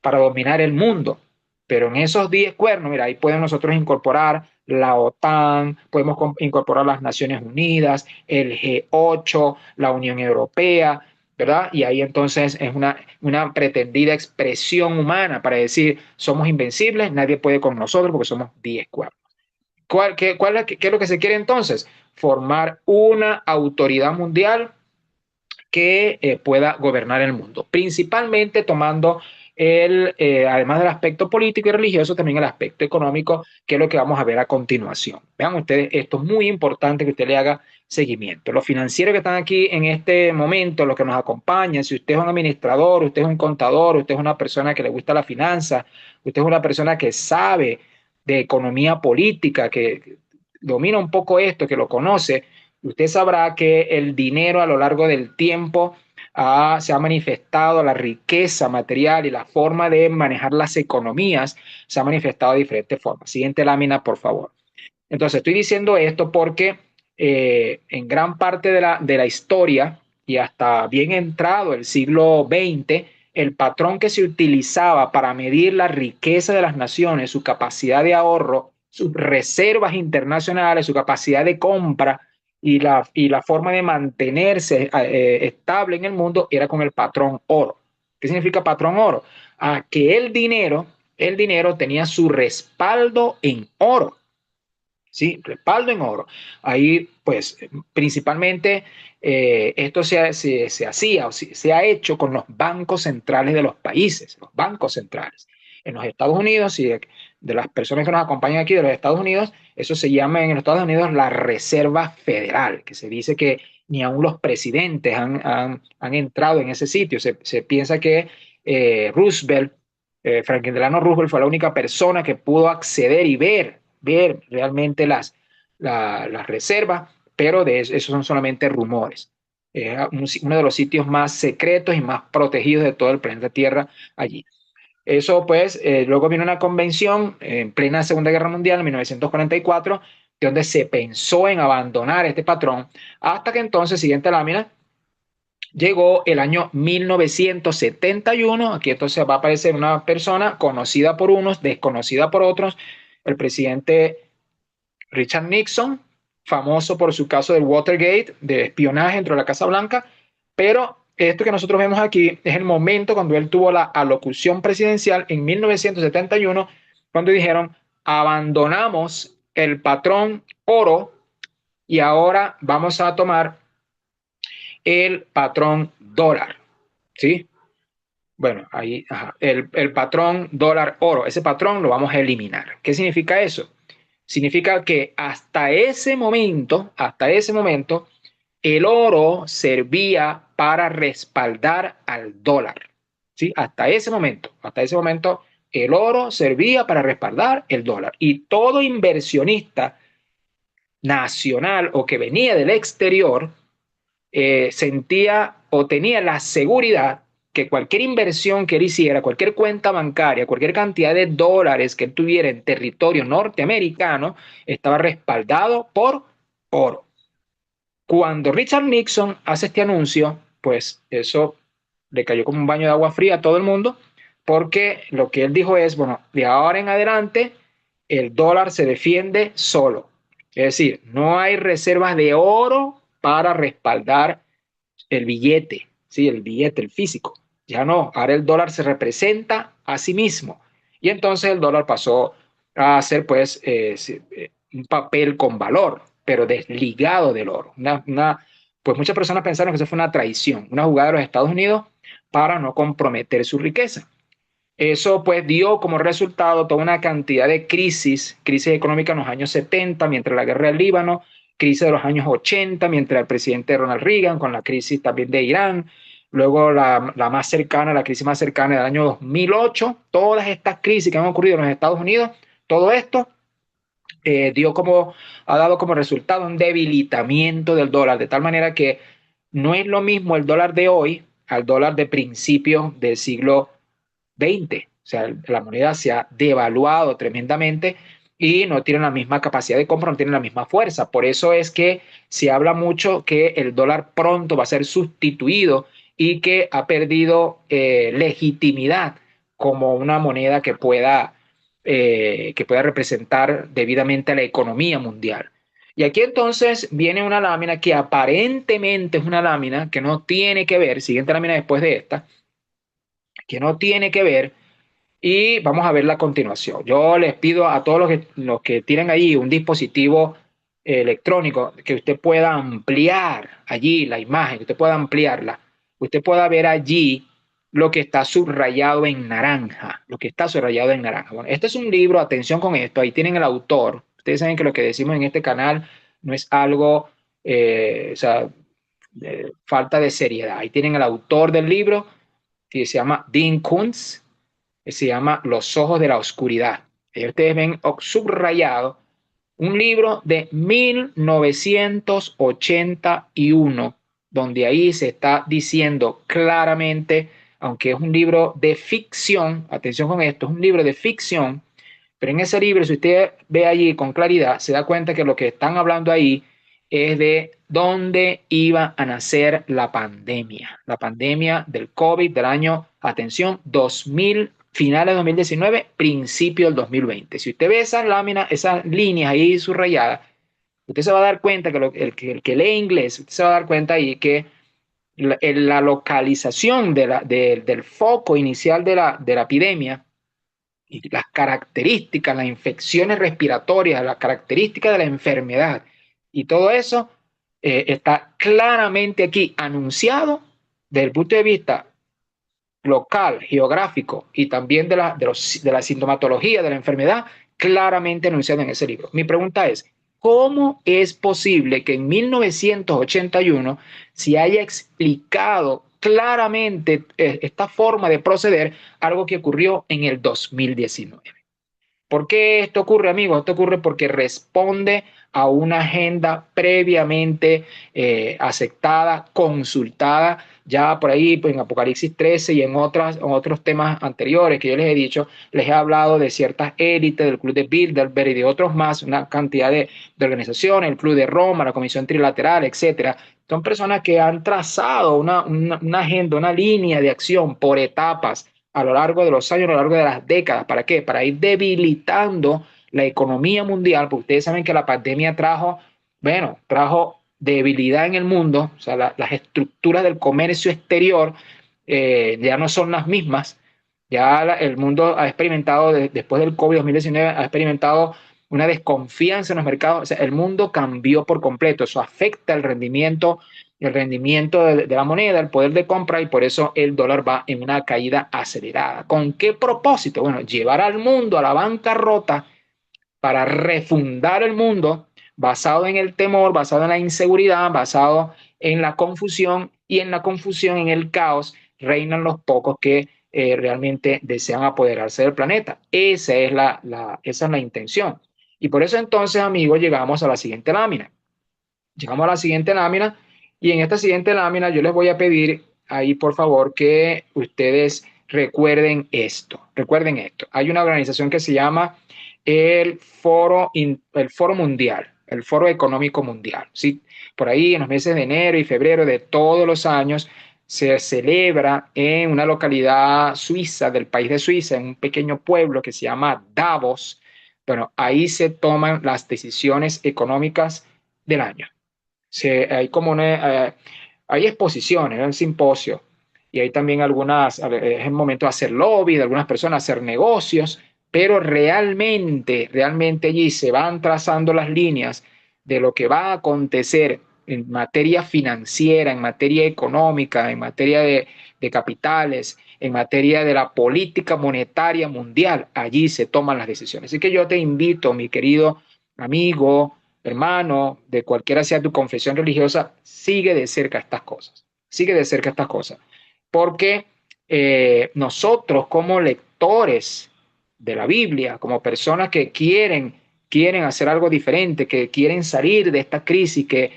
Speaker 2: para dominar el mundo. Pero en esos 10 cuernos, mira, ahí podemos nosotros incorporar la OTAN, podemos incorporar las Naciones Unidas, el G8, la Unión Europea, ¿verdad? Y ahí entonces es una pretendida expresión humana para decir, somos invencibles, nadie puede con nosotros porque somos 10 cuernos. ¿Qué es lo que se quiere entonces? Formar una autoridad mundial que pueda gobernar el mundo, principalmente tomando además del aspecto político y religioso, también el aspecto económico, que es lo que vamos a ver a continuación. Vean ustedes, esto es muy importante que usted le haga seguimiento. Los financieros que están aquí en este momento, los que nos acompañan, si usted es un administrador, usted es un contador, usted es una persona que le gusta la finanza, usted es una persona que sabe de economía política, que domina un poco esto, que lo conoce, usted sabrá que el dinero a lo largo del tiempo se ha manifestado, la riqueza material y la forma de manejar las economías se ha manifestado de diferentes formas. Siguiente lámina, por favor. Entonces, estoy diciendo esto porque en gran parte de la historia y hasta bien entrado el siglo XX, el patrón que se utilizaba para medir la riqueza de las naciones, su capacidad de ahorro, sus reservas internacionales, su capacidad de compra y la forma de mantenerse estable en el mundo era con el patrón oro. ¿Qué significa patrón oro? Que el dinero tenía su respaldo en oro. ¿Sí? Respaldo en oro. Ahí, pues, principalmente esto se hacía o se ha hecho con los bancos centrales de los países, los bancos centrales. En los Estados Unidos, y de las personas que nos acompañan aquí de los Estados Unidos, eso se llama en los Estados Unidos la Reserva Federal, que se dice que ni aun los presidentes han entrado en ese sitio. Se piensa que Roosevelt, Franklin Delano Roosevelt, fue la única persona que pudo acceder y ver realmente las reservas, pero de eso son solamente rumores. Uno de los sitios más secretos y más protegidos de todo el planeta Tierra allí. Eso pues, luego vino una convención en plena Segunda Guerra Mundial en 1944, donde se pensó en abandonar este patrón, hasta que entonces, siguiente lámina, llegó el año 1971, aquí entonces va a aparecer una persona conocida por unos, desconocida por otros, el presidente Richard Nixon, famoso por su caso del Watergate, de espionaje dentro de la Casa Blanca, pero esto que nosotros vemos aquí es el momento cuando él tuvo la alocución presidencial en 1971, cuando dijeron, abandonamos el patrón oro y ahora vamos a tomar el patrón dólar, ¿sí? Bueno, ahí, ajá, el patrón dólar oro, ese patrón lo vamos a eliminar. ¿Qué significa eso? Significa que hasta ese momento, el oro servía para respaldar al dólar. ¿Sí? Hasta ese momento, el oro servía para respaldar el dólar. Y todo inversionista nacional o que venía del exterior sentía o tenía la seguridad que cualquier inversión que él hiciera, cualquier cuenta bancaria, cualquier cantidad de dólares que él tuviera en territorio norteamericano, estaba respaldado por oro. Cuando Richard Nixon hace este anuncio, pues eso le cayó como un baño de agua fría a todo el mundo, porque lo que él dijo es, bueno, de ahora en adelante el dólar se defiende solo. Es decir, no hay reservas de oro para respaldar el billete, ¿sí? El billete, el físico. Ya no, ahora el dólar se representa a sí mismo. Y entonces el dólar pasó a ser pues un papel con valor, pero desligado del oro. Pues muchas personas pensaron que eso fue una traición, una jugada de los Estados Unidos para no comprometer su riqueza. Eso pues dio como resultado toda una cantidad de crisis económicas en los años 70, mientras la guerra del Líbano, crisis de los años 80, mientras el presidente Ronald Reagan, con la crisis también de Irán, luego la más cercana, la crisis más cercana del año 2008, todas estas crisis que han ocurrido en los Estados Unidos, Todo esto ha dado como resultado un debilitamiento del dólar, de tal manera que no es lo mismo el dólar de hoy al dólar de principios del siglo XX. O sea, la moneda se ha devaluado tremendamente y no tiene la misma capacidad de compra, no tiene la misma fuerza. Por eso es que se habla mucho que el dólar pronto va a ser sustituido y que ha perdido legitimidad como una moneda que pueda representar debidamente a la economía mundial. Y aquí entonces viene una lámina que aparentemente es una lámina que no tiene que ver, siguiente lámina después de esta, que no tiene que ver y vamos a ver la continuación. Yo les pido a todos los que tienen ahí un dispositivo electrónico que usted pueda ampliar allí la imagen, que usted pueda ampliarla, usted pueda ver allí lo que está subrayado en naranja, lo que está subrayado en naranja. Bueno, este es un libro, atención con esto, ahí tienen el autor. Ustedes saben que lo que decimos en este canal no es algo, o sea, falta de seriedad. Ahí tienen el autor del libro, que se llama Dean Koontz, se llama Los ojos de la oscuridad. Ahí ustedes ven subrayado un libro de 1981, donde ahí se está diciendo claramente, aunque es un libro de ficción, atención con esto, es un libro de ficción, pero en ese libro, si usted ve allí con claridad, se da cuenta que lo que están hablando ahí es de dónde iba a nacer la pandemia del COVID del año, atención, 2000, finales de 2019, principio del 2020. Si usted ve esas láminas, esas líneas ahí subrayadas, usted se va a dar cuenta que el que lee inglés, usted se va a dar cuenta ahí que la localización del foco inicial de la epidemia y las características, las infecciones respiratorias, las características de la enfermedad y todo eso está claramente aquí anunciado desde el punto de vista local, geográfico y también de la sintomatología de la enfermedad, claramente anunciado en ese libro. Mi pregunta es, ¿cómo es posible que en 1981 se haya explicado claramente esta forma de proceder, algo que ocurrió en el 2019? ¿Por qué esto ocurre, amigos? Esto ocurre porque responde a una agenda previamente aceptada, consultada, ya por ahí pues, en Apocalipsis 13 y en otros temas anteriores que yo les he dicho, les he hablado de ciertas élites del Club de Bilderberg y de otros más, una cantidad de organizaciones, el Club de Roma, la Comisión Trilateral, etcétera. Son personas que han trazado una agenda, una línea de acción por etapas a lo largo de los años, a lo largo de las décadas. ¿Para qué? Para ir debilitando la economía mundial, porque ustedes saben que la pandemia trajo debilidad en el mundo, o sea, las estructuras del comercio exterior ya no son las mismas. Ya el mundo ha experimentado, después del COVID-2019, ha experimentado una desconfianza en los mercados. O sea, el mundo cambió por completo. Eso afecta el rendimiento de la moneda, el poder de compra, y por eso el dólar va en una caída acelerada. ¿Con qué propósito? Bueno, llevar al mundo a la bancarrota para refundar el mundo basado en el temor, basado en la inseguridad, basado en la confusión, y en la confusión, en el caos, reinan los pocos que realmente desean apoderarse del planeta. Esa es la intención. Y por eso entonces, amigos, llegamos a la siguiente lámina. Llegamos a la siguiente lámina y en esta siguiente lámina yo les voy a pedir ahí, por favor, que ustedes recuerden esto. Recuerden esto. Hay una organización que se llama el Foro Mundial, el Foro Económico Mundial. ¿Sí? Por ahí en los meses de enero y febrero de todos los años se celebra en una localidad suiza, del país de Suiza, en un pequeño pueblo que se llama Davos. Bueno, ahí se toman las decisiones económicas del año. Hay exposiciones, hay un simposio, y hay también es el momento de hacer lobby de algunas personas, hacer negocios, pero realmente allí se van trazando las líneas de lo que va a acontecer en materia financiera, en materia económica, en materia de capitales, en materia de la política monetaria mundial. Allí se toman las decisiones. Así que yo te invito, mi querido amigo, hermano, de cualquiera sea tu confesión religiosa, sigue de cerca estas cosas. Sigue de cerca estas cosas. Porque nosotros como lectores de la Biblia, como personas que quieren hacer algo diferente, que quieren salir de esta crisis, que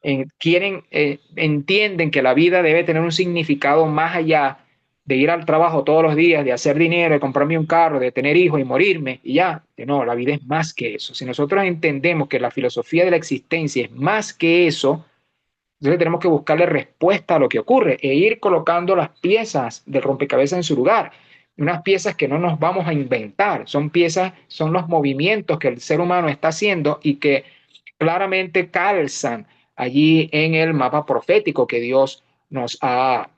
Speaker 2: entienden que la vida debe tener un significado más allá de ir al trabajo todos los días, de hacer dinero, de comprarme un carro, de tener hijos y morirme, y ya. No, la vida es más que eso. Si nosotros entendemos que la filosofía de la existencia es más que eso, entonces tenemos que buscarle respuesta a lo que ocurre e ir colocando las piezas del rompecabezas en su lugar. Unas piezas que no nos vamos a inventar, son piezas, son los movimientos que el ser humano está haciendo y que claramente calzan allí en el mapa profético que Dios nos ha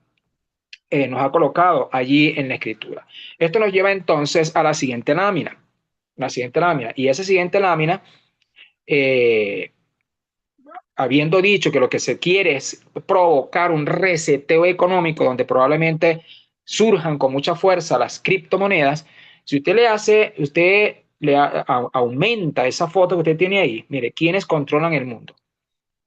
Speaker 2: colocado allí en la escritura. Esto nos lleva entonces a la siguiente lámina, y esa siguiente lámina, eh, habiendo dicho que lo que se quiere es provocar un reseteo económico donde probablemente surjan con mucha fuerza las criptomonedas, si usted aumenta esa foto que usted tiene ahí, mire, ¿quiénes controlan el mundo?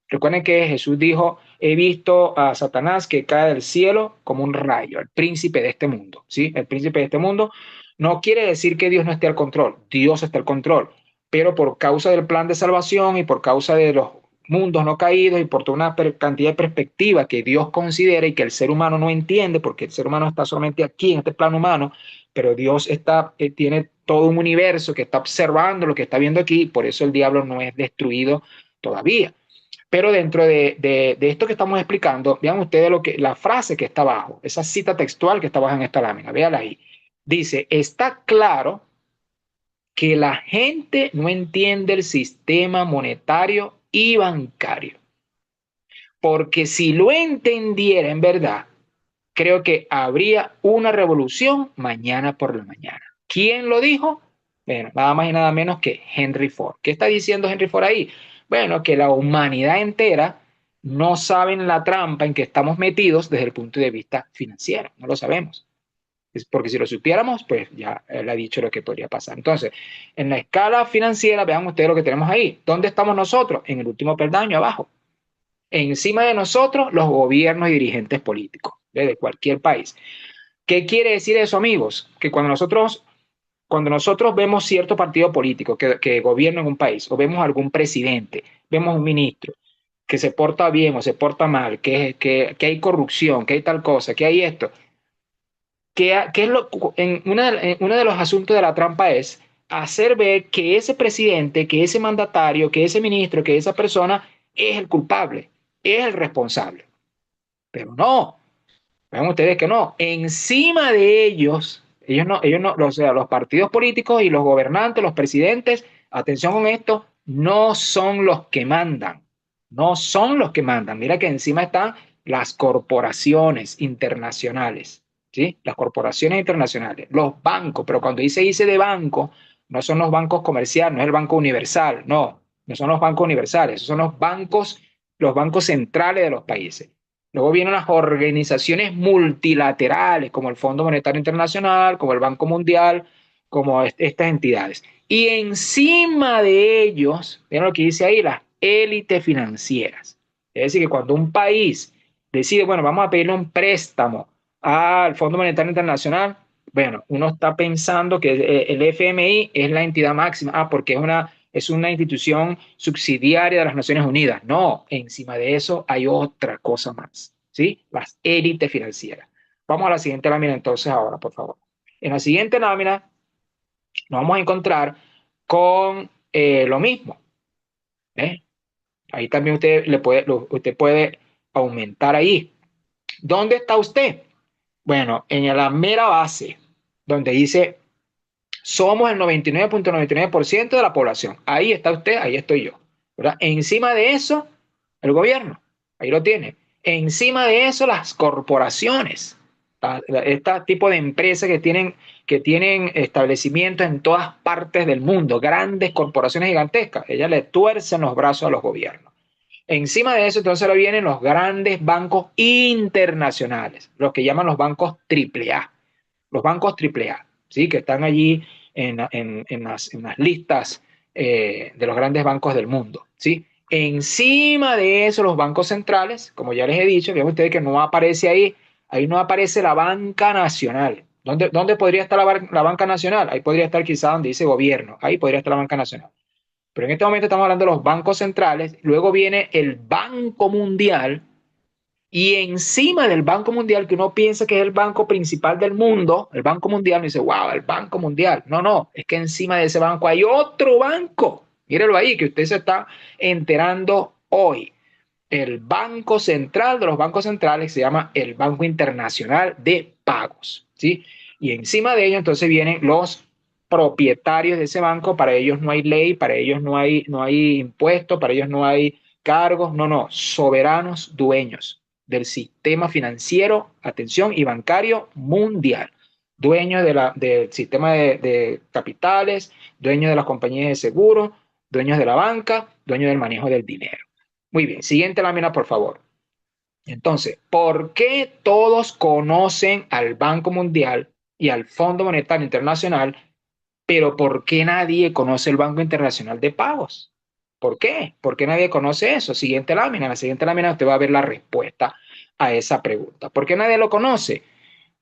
Speaker 2: Recuerden que Jesús dijo, he visto a Satanás que cae del cielo como un rayo, el príncipe de este mundo, ¿sí? El príncipe de este mundo no quiere decir que Dios no esté al control, Dios está al control, pero por causa del plan de salvación y por causa de los mundos no caídos y por toda una cantidad de perspectivas que Dios considera y que el ser humano no entiende, porque el ser humano está solamente aquí en este plano humano, pero Dios tiene todo un universo que está observando lo que está viendo aquí, por eso el diablo no es destruido todavía. Pero dentro de esto que estamos explicando, vean ustedes la frase que está abajo, esa cita textual que está abajo en esta lámina, véanla ahí. Dice, está claro que la gente no entiende el sistema monetario y bancario, porque si lo entendiera en verdad, creo que habría una revolución mañana por la mañana. ¿Quién lo dijo? Bueno, nada más y nada menos que Henry Ford. ¿Qué está diciendo Henry Ford ahí? Bueno, que la humanidad entera no sabe la trampa en que estamos metidos desde el punto de vista financiero. No lo sabemos. Es porque si lo supiéramos, pues ya él ha dicho lo que podría pasar. Entonces, en la escala financiera, vean ustedes lo que tenemos ahí. ¿Dónde estamos nosotros? En el último peldaño, abajo. Encima de nosotros, los gobiernos y dirigentes políticos de cualquier país. ¿Qué quiere decir eso, amigos? Que cuando nosotros vemos cierto partido político que gobierna en un país, o vemos algún presidente, vemos un ministro que se porta bien o se porta mal, que hay corrupción, que hay tal cosa, que hay esto, que es en uno de los asuntos de la trampa es hacer ver que ese presidente, que ese mandatario, que ese ministro, que esa persona es el culpable, es el responsable. Pero no, vean ustedes que no. Encima de ellos no, o sea, los partidos políticos y los gobernantes, los presidentes, atención con esto, no son los que mandan. No son los que mandan. Mira que encima están las corporaciones internacionales, ¿sí? Las corporaciones internacionales, los bancos, pero cuando dice de banco, no son los bancos comerciales, no es el Banco Universal, no, no son los bancos universales, son los bancos centrales de los países. Luego vienen las organizaciones multilaterales, como el Fondo Monetario Internacional, como el Banco Mundial, como estas entidades. Y encima de ellos, miren lo que dice ahí, las élites financieras. Es decir, que cuando un país decide, bueno, vamos a pedirle un préstamo al Fondo Monetario Internacional, bueno, uno está pensando que el FMI es la entidad máxima, porque es una institución subsidiaria de las Naciones Unidas. No, encima de eso hay otra cosa más, ¿sí? Las élites financieras. Vamos a la siguiente lámina entonces ahora, por favor. En la siguiente lámina nos vamos a encontrar con lo mismo, ¿eh? Ahí también usted puede aumentar ahí. ¿Dónde está usted? Bueno, en la mera base, donde dice somos el 99.99% de la población. Ahí está usted, ahí estoy yo. ¿Verdad? Encima de eso, el gobierno. Ahí lo tiene. Encima de eso, las corporaciones. Este tipo de empresas que tienen establecimientos en todas partes del mundo, grandes corporaciones gigantescas. Ellas le tuercen los brazos a los gobiernos. Encima de eso, entonces, ahora vienen los grandes bancos internacionales, los que llaman los bancos AAA. Los bancos AAA, ¿sí? Que están allí en las listas de los grandes bancos del mundo, ¿sí? Encima de eso, los bancos centrales, como ya les he dicho, vean ustedes que no aparece ahí no aparece la banca nacional, ¿Dónde podría estar la banca nacional? Ahí podría estar quizá donde dice gobierno, ahí podría estar la banca nacional. Pero en este momento estamos hablando de los bancos centrales, luego viene el Banco Mundial, y encima del Banco Mundial, que uno piensa que es el banco principal del mundo, el Banco Mundial, uno dice, wow, el Banco Mundial. No, no, es que encima de ese banco hay otro banco. Míralo ahí, que usted se está enterando hoy. El Banco Central de los bancos centrales se llama el Banco Internacional de Pagos, ¿sí? Y encima de ello entonces vienen los propietarios de ese banco. Para ellos no hay ley, para ellos no hay impuestos, para ellos no hay cargos, no, no, soberanos dueños del sistema financiero, atención, y bancario mundial, dueños del sistema de capitales, dueños de las compañías de seguros, dueños de la banca, dueños del manejo del dinero. Muy bien, siguiente lámina, por favor. Entonces, ¿por qué todos conocen al Banco Mundial y al Fondo Monetario Internacional, pero por qué nadie conoce el Banco Internacional de Pagos? ¿Por qué? ¿Por qué nadie conoce eso? Siguiente lámina. En la siguiente lámina usted va a ver la respuesta a esa pregunta. ¿Por qué nadie lo conoce?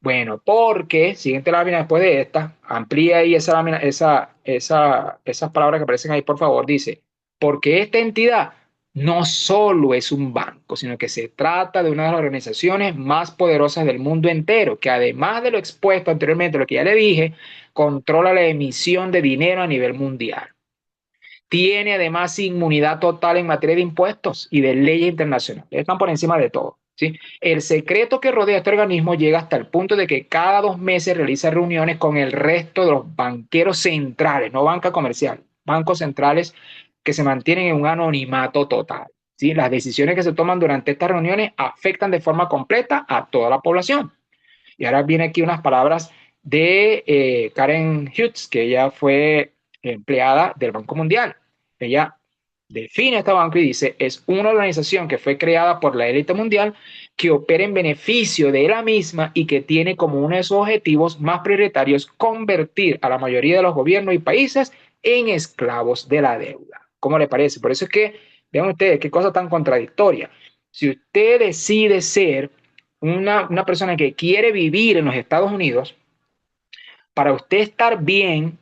Speaker 2: Bueno, porque, siguiente lámina después de esta, amplía ahí esa lámina, esas palabras que aparecen ahí, por favor, dice, porque esta entidad no solo es un banco, sino que se trata de una de las organizaciones más poderosas del mundo entero, que además de lo expuesto anteriormente, lo que ya le dije, controla la emisión de dinero a nivel mundial. Tiene además inmunidad total en materia de impuestos y de leyes internacionales. Están por encima de todo, ¿sí? El secreto que rodea este organismo llega hasta el punto de que cada 2 meses realiza reuniones con el resto de los banqueros centrales, no banca comercial, bancos centrales que se mantienen en un anonimato total, ¿sí? Las decisiones que se toman durante estas reuniones afectan de forma completa a toda la población. Y ahora viene aquí unas palabras de Karen Hughes, que ella fue empleada del Banco Mundial. Ella define este banco y dice, es una organización que fue creada por la élite mundial, que opera en beneficio de la misma y que tiene como uno de sus objetivos más prioritarios convertir a la mayoría de los gobiernos y países en esclavos de la deuda. ¿Cómo le parece? Por eso es que, vean ustedes, qué cosa tan contradictoria. Si usted decide ser una persona que quiere vivir en los Estados Unidos, para usted estar bien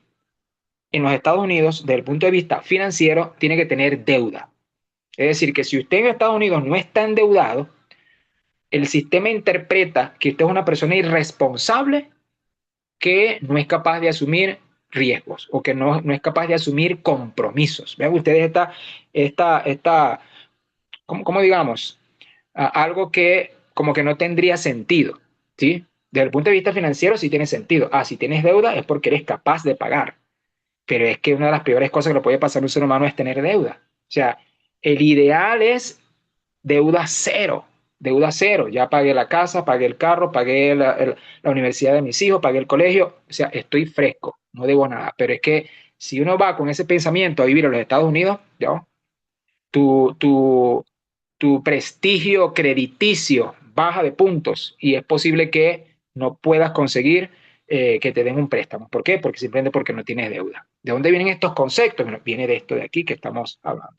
Speaker 2: en los Estados Unidos, desde el punto de vista financiero, tiene que tener deuda. Es decir, que si usted en Estados Unidos no está endeudado, el sistema interpreta que usted es una persona irresponsable que no es capaz de asumir riesgos o que no es capaz de asumir compromisos. Vean ustedes ¿cómo digamos? Algo que como que no tendría sentido, ¿sí? Desde el punto de vista financiero sí tiene sentido. Si tienes deuda es porque eres capaz de pagar. Pero es que una de las peores cosas que le puede pasar a un ser humano es tener deuda. O sea, el ideal es deuda cero. Deuda cero. Ya pagué la casa, pagué el carro, pagué la universidad de mis hijos, pagué el colegio. O sea, estoy fresco, no debo nada. Pero es que si uno va con ese pensamiento a vivir en los Estados Unidos, ¿ya? tu, tu, tu prestigio crediticio baja de puntos y es posible que no puedas conseguir que te den un préstamo. ¿Por qué? Porque simplemente porque no tienes deuda. ¿De dónde vienen estos conceptos? Bueno, viene de esto de aquí que estamos hablando.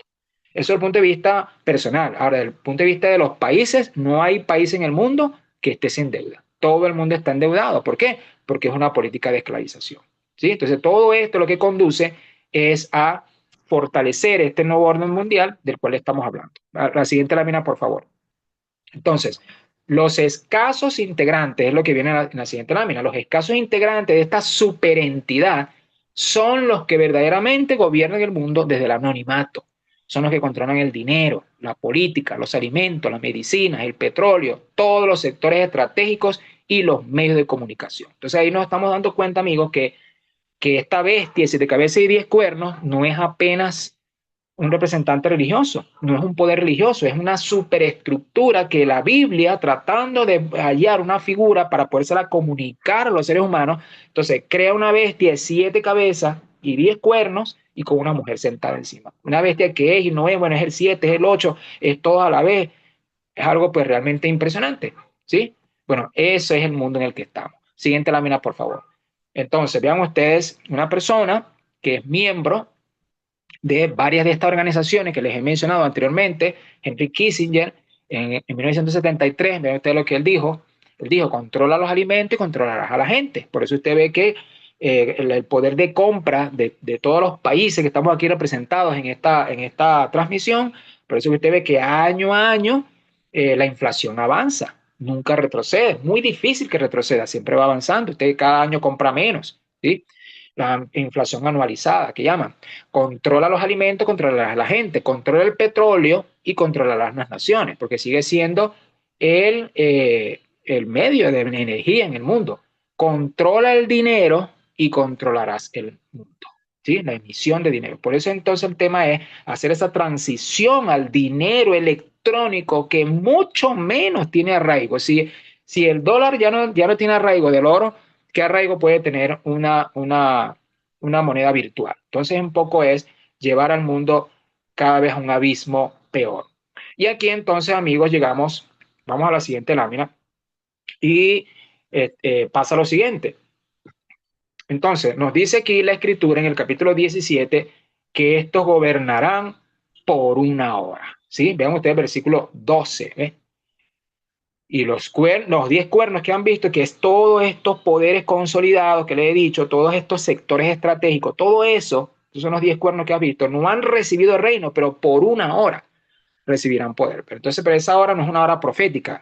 Speaker 2: Eso es el punto de vista personal. Ahora, desde el punto de vista de los países, no hay país en el mundo que esté sin deuda. Todo el mundo está endeudado. ¿Por qué? Porque es una política de esclavización. ¿Sí? Entonces, todo esto lo que conduce es a fortalecer este nuevo orden mundial del cual estamos hablando. La siguiente lámina, por favor. Entonces, los escasos integrantes, es lo que viene en la siguiente lámina, los escasos integrantes de esta superentidad son los que verdaderamente gobiernan el mundo desde el anonimato. Son los que controlan el dinero, la política, los alimentos, las medicinas, el petróleo, todos los sectores estratégicos y los medios de comunicación. Entonces ahí nos estamos dando cuenta, amigos, que esta bestia, 7 cabezas y 10 cuernos, no es apenas un representante religioso, no es un poder religioso, es una superestructura que la Biblia, tratando de hallar una figura para podérsela comunicar a los seres humanos, entonces crea una bestia de 7 cabezas y 10 cuernos y con una mujer sentada encima. Una bestia que es y no es, bueno, es el 7, es el 8, es todo a la vez. Es algo pues realmente impresionante, ¿sí? Bueno, eso es el mundo en el que estamos. Siguiente lámina, por favor. Entonces, vean ustedes una persona que es miembro de varias de estas organizaciones que les he mencionado anteriormente, Henry Kissinger, en 1973, vean ustedes lo que él dijo, Él dijo, controla los alimentos y controlarás a la gente. Por eso usted ve que el poder de compra de todos los países que estamos aquí representados en esta transmisión, por eso que usted ve que año a año la inflación avanza, nunca retrocede, muy difícil que retroceda, siempre va avanzando, usted cada año compra menos, ¿sí? La inflación anualizada, que llaman. Controla los alimentos, controla a la gente, controla el petróleo y controla las naciones, porque sigue siendo el medio de energía en el mundo. Controla el dinero y controlarás el mundo. ¿Sí? La emisión de dinero. Por eso entonces el tema es hacer esa transición al dinero electrónico que mucho menos tiene arraigo. Si el dólar ya no tiene arraigo del oro, ¿qué arraigo puede tener una moneda virtual? Entonces un poco es llevar al mundo cada vez a un abismo peor. Y aquí entonces, amigos, llegamos, vamos a la siguiente lámina y pasa lo siguiente. Entonces, nos dice aquí la escritura en el capítulo 17 que estos gobernarán por una hora. ¿Sí? Vean ustedes el versículo 12. ¿eh? Y los 10 cuernos que han visto, que es todos estos poderes consolidados que le he dicho, todos estos sectores estratégicos, todo eso, esos son los 10 cuernos que has visto, no han recibido el reino, pero por una hora recibirán poder. Pero entonces, pero esa hora no es una hora profética.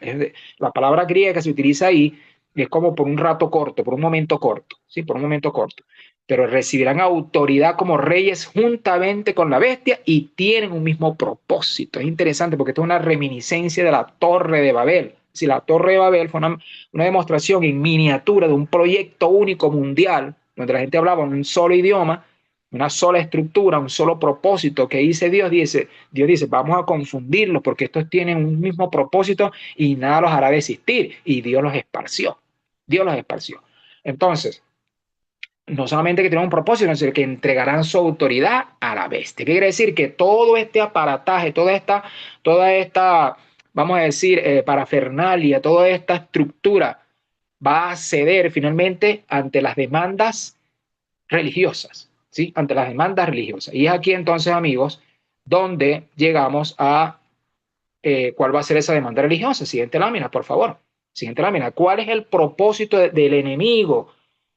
Speaker 2: La palabra griega que se utiliza ahí es como por un rato corto, por un momento corto, ¿sí? Por un momento corto. Pero recibirán autoridad como reyes juntamente con la bestia y tienen un mismo propósito. Es interesante porque esto es una reminiscencia de la Torre de Babel. Si la Torre de Babel fue una demostración en miniatura de un proyecto único mundial, donde la gente hablaba en un solo idioma, una sola estructura, un solo propósito que Dios dice, vamos a confundirlos porque estos tienen un mismo propósito y nada los hará desistir. Y Dios los esparció. Dios los esparció. Entonces, no solamente que tienen un propósito, sino que entregarán su autoridad a la bestia. ¿Qué quiere decir? Que todo este aparataje, toda esta vamos a decir, parafernalia, toda esta estructura va a ceder finalmente ante las demandas religiosas, ¿sí? Ante las demandas religiosas. Y es aquí entonces, amigos, donde llegamos a cuál va a ser esa demanda religiosa. Siguiente lámina, por favor. Siguiente lámina. ¿Cuál es el propósito del enemigo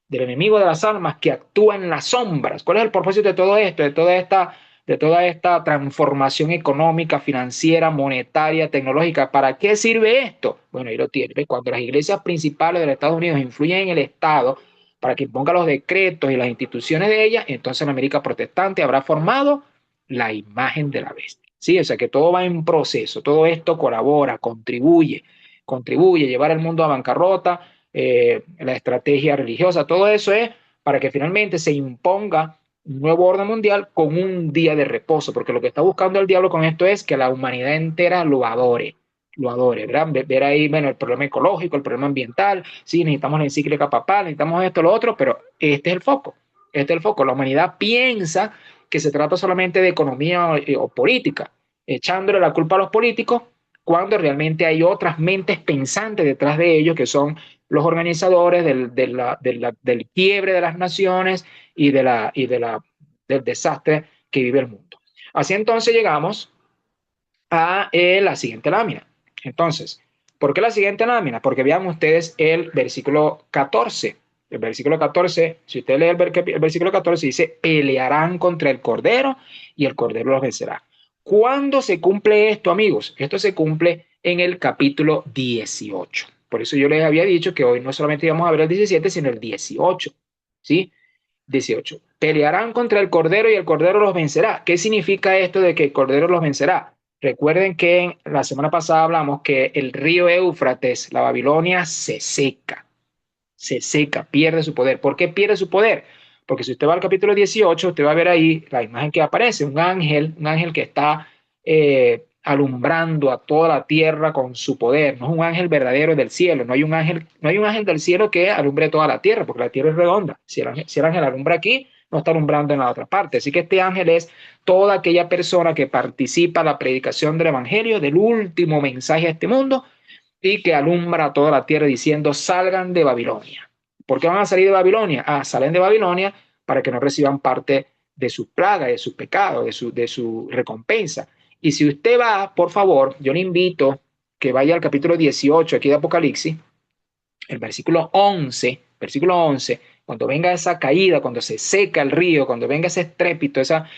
Speaker 2: de las almas que actúa en las sombras? ¿Cuál es el propósito de todo esto, de toda esta transformación económica, financiera, monetaria, tecnológica? ¿Para qué sirve esto? Bueno, ahí lo tiene. Cuando las iglesias principales de los Estados Unidos influyen en el Estado para que imponga los decretos y las instituciones de ellas, entonces en América protestante habrá formado la imagen de la bestia. Sí, o sea que todo va en proceso, todo esto colabora, contribuye a llevar el mundo a bancarrota, la estrategia religiosa, todo eso es para que finalmente se imponga un nuevo orden mundial con un día de reposo, porque lo que está buscando el diablo con esto es que la humanidad entera lo adore, ¿verdad? Ver ahí, bueno, el problema ecológico, el problema ambiental, sí, necesitamos la encíclica papal, necesitamos esto, lo otro, pero este es el foco, este es el foco. La humanidad piensa que se trata solamente de economía o política, echándole la culpa a los políticos, cuando realmente hay otras mentes pensantes detrás de ellos, que son los organizadores del quiebre de las naciones y del desastre que vive el mundo. Así entonces llegamos a la siguiente lámina. Entonces, ¿por qué la siguiente lámina? Porque vean ustedes el versículo 14. El versículo 14, si usted lee el versículo 14, dice, pelearán contra el Cordero y el Cordero los vencerá. ¿Cuándo se cumple esto, amigos? Esto se cumple en el capítulo 18. Por eso yo les había dicho que hoy no solamente íbamos a ver el 17, sino el 18. ¿Sí? 18. Pelearán contra el Cordero y el Cordero los vencerá. ¿Qué significa esto de que el Cordero los vencerá? Recuerden que la semana pasada hablamos que el río Éufrates, la Babilonia, se seca, pierde su poder. ¿Por qué pierde su poder? Porque si usted va al capítulo 18, usted va a ver ahí la imagen que aparece, un ángel que está alumbrando a toda la tierra con su poder. No es un ángel verdadero del cielo, no hay un ángel del cielo que alumbre toda la tierra, porque la tierra es redonda. Si el ángel alumbra aquí, no está alumbrando en la otra parte. Así que este ángel es toda aquella persona que participa en la predicación del evangelio, del último mensaje a este mundo, y que alumbra a toda la tierra diciendo, salgan de Babilonia. ¿Por qué van a salir de Babilonia? Salen de Babilonia para que no reciban parte de su plaga, de su pecado, de su recompensa. Y si usted va, por favor, yo le invito que vaya al capítulo 18 aquí de Apocalipsis, versículo 11, cuando venga esa caída, cuando se seca el río, cuando venga ese estrépito, esa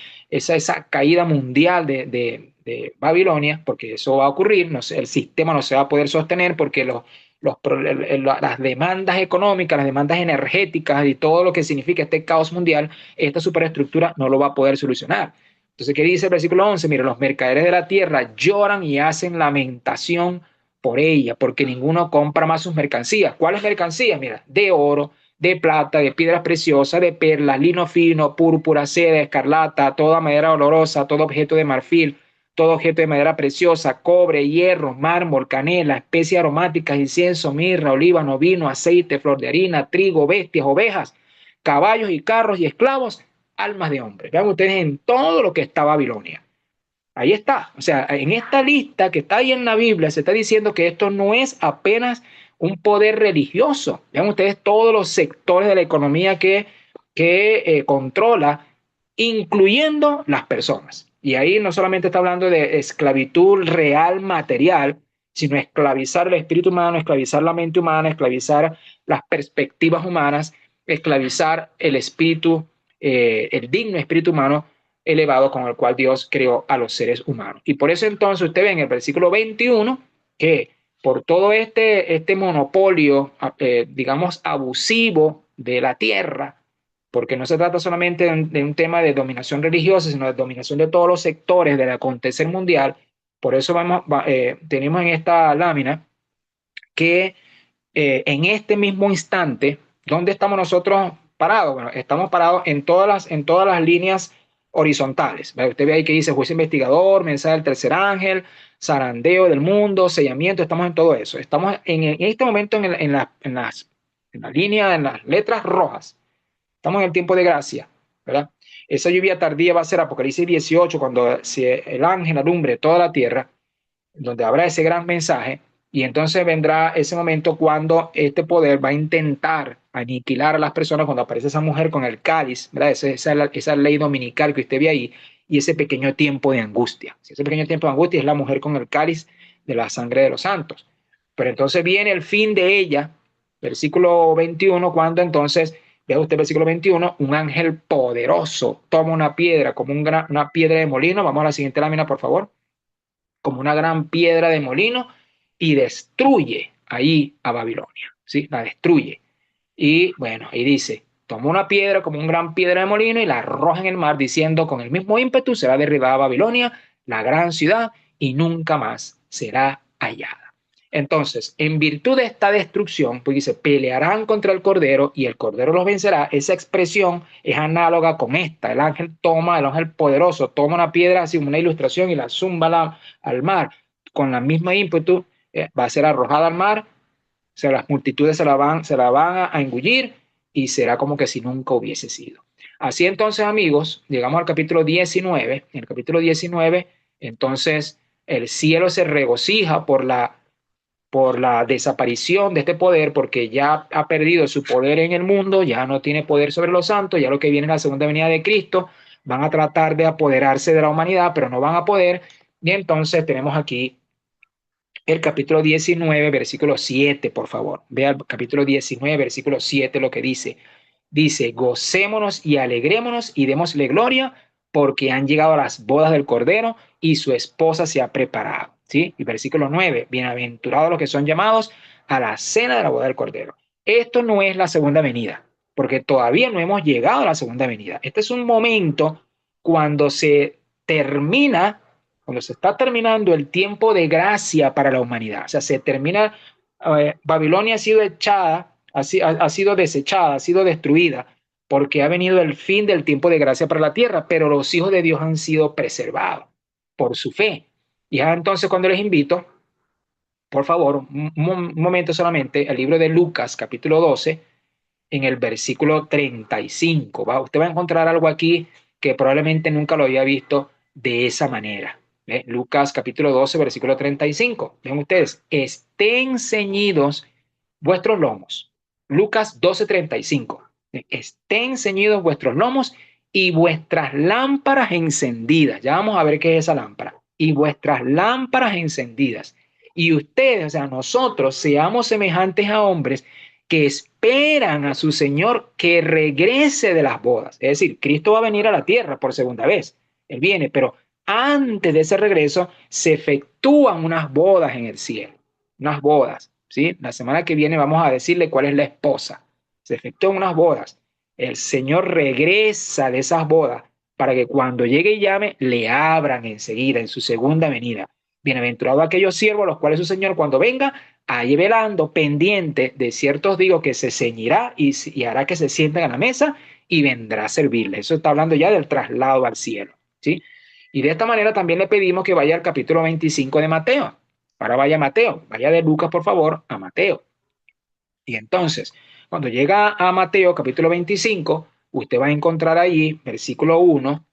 Speaker 2: caída mundial de Babilonia, porque eso va a ocurrir, no sé, el sistema no se va a poder sostener porque las demandas económicas, las demandas energéticas y todo lo que significa este caos mundial, esta superestructura no lo va a poder solucionar. Entonces, ¿qué dice el versículo 11? Mire, los mercaderes de la tierra lloran y hacen lamentación por ella, porque ninguno compra más sus mercancías. ¿Cuáles mercancías? Mira, de oro, de plata, de piedras preciosas, de perlas, lino fino, púrpura, seda, escarlata, toda madera olorosa, todo objeto de marfil, todo objeto de madera preciosa, cobre, hierro, mármol, canela, especies aromáticas, incienso, mirra, olíbano, vino, aceite, flor de harina, trigo, bestias, ovejas, caballos y carros y esclavos, almas de hombres. Vean ustedes en todo lo que está Babilonia. Ahí está. O sea, en esta lista que está ahí en la Biblia se está diciendo que esto no es apenas un poder religioso. Vean ustedes todos los sectores de la economía que controla, incluyendo las personas. Y ahí no solamente está hablando de esclavitud real material, sino esclavizar el espíritu humano, esclavizar la mente humana, esclavizar las perspectivas humanas, esclavizar el espíritu, el digno espíritu humano elevado con el cual Dios creó a los seres humanos. Y por eso entonces usted ve en el versículo 21 que por todo este monopolio, digamos, abusivo de la tierra, porque no se trata solamente de un tema de dominación religiosa, sino de dominación de todos los sectores del acontecer mundial. Por eso tenemos en esta lámina que en este mismo instante, ¿dónde estamos nosotros parados? Bueno, estamos parados en todas las líneas horizontales. Usted ve ahí que dice juicio investigador, mensaje del tercer ángel, zarandeo del mundo, sellamiento, estamos en todo eso. Estamos en este momento en la línea, en las letras rojas. Estamos en el tiempo de gracia, ¿verdad? Esa lluvia tardía va a ser Apocalipsis 18, cuando el ángel alumbre toda la tierra, donde habrá ese gran mensaje, y entonces vendrá ese momento cuando este poder va a intentar aniquilar a las personas, cuando aparece esa mujer con el cáliz, ¿verdad? Esa ley dominical que usted ve ahí, y ese pequeño tiempo de angustia. Ese pequeño tiempo de angustia es la mujer con el cáliz de la sangre de los santos. Pero entonces viene el fin de ella, versículo 21, cuando entonces, vea usted versículo 21, un ángel poderoso toma una piedra como una piedra de molino. Vamos a la siguiente lámina, por favor, como una gran piedra de molino, y destruye ahí a Babilonia, ¿sí? La destruye. Y bueno, ahí dice, tomó una piedra como una gran piedra de molino y la arroja en el mar, diciendo, con el mismo ímpetu será derribada Babilonia, la gran ciudad, y nunca más será hallada. Entonces, en virtud de esta destrucción, pues dice, pelearán contra el Cordero y el Cordero los vencerá. Esa expresión es análoga con esta. El ángel poderoso, toma una piedra, así como una ilustración, y la zumba al mar. Con la misma ímpetu, va a ser arrojada al mar. O sea, las multitudes se la van a engullir y será como que si nunca hubiese sido. Así entonces, amigos, llegamos al capítulo 19. En el capítulo 19, entonces, el cielo se regocija por la desaparición de este poder, porque ya ha perdido su poder en el mundo, ya no tiene poder sobre los santos, ya lo que viene es la segunda venida de Cristo, van a tratar de apoderarse de la humanidad, pero no van a poder. Y entonces tenemos aquí el capítulo 19, versículo 7, por favor. Vea el capítulo 19, versículo 7, lo que dice. Dice, gocémonos y alegrémonos y démosle gloria porque han llegado las bodas del Cordero y su esposa se ha preparado. ¿Sí? Y versículo 9, bienaventurados los que son llamados a la cena de la boda del Cordero. Esto no es la segunda venida, porque todavía no hemos llegado a la segunda venida. Este es un momento cuando cuando se está terminando el tiempo de gracia para la humanidad. O sea, se termina, Babilonia ha sido echada, ha sido desechada, ha sido destruida, porque ha venido el fin del tiempo de gracia para la tierra, pero los hijos de Dios han sido preservados por su fe. Y entonces cuando les invito, por favor, un momento solamente, el libro de Lucas, capítulo 12, en el versículo 35. Usted va a encontrar algo aquí que probablemente nunca lo había visto de esa manera. Lucas capítulo 12, versículo 35. Ven ustedes, estén ceñidos vuestros lomos. Lucas 12, 35. Estén ceñidos vuestros lomos y vuestras lámparas encendidas. Ya vamos a ver qué es esa lámpara. Y vuestras lámparas encendidas. Y ustedes, o sea, nosotros, seamos semejantes a hombres que esperan a su Señor que regrese de las bodas. Es decir, Cristo va a venir a la tierra por segunda vez. Él viene, pero antes de ese regreso se efectúan unas bodas en el cielo. Unas bodas, ¿sí? La semana que viene vamos a decirle cuál es la esposa. Se efectúan unas bodas. El Señor regresa de esas bodas para que cuando llegue y llame, le abran enseguida en su segunda venida. Bienaventurados aquellos siervos, los cuales su Señor cuando venga, allí velando, pendiente de ciertos días que se ceñirá y hará que se sienten a la mesa y vendrá a servirle. Eso está hablando ya del traslado al cielo, ¿sí? Y de esta manera también le pedimos que vaya al capítulo 25 de Mateo. Ahora vaya a Mateo, vaya de Lucas, por favor, a Mateo. Y entonces, cuando llega a Mateo capítulo 25, usted va a encontrar allí, versículo 1,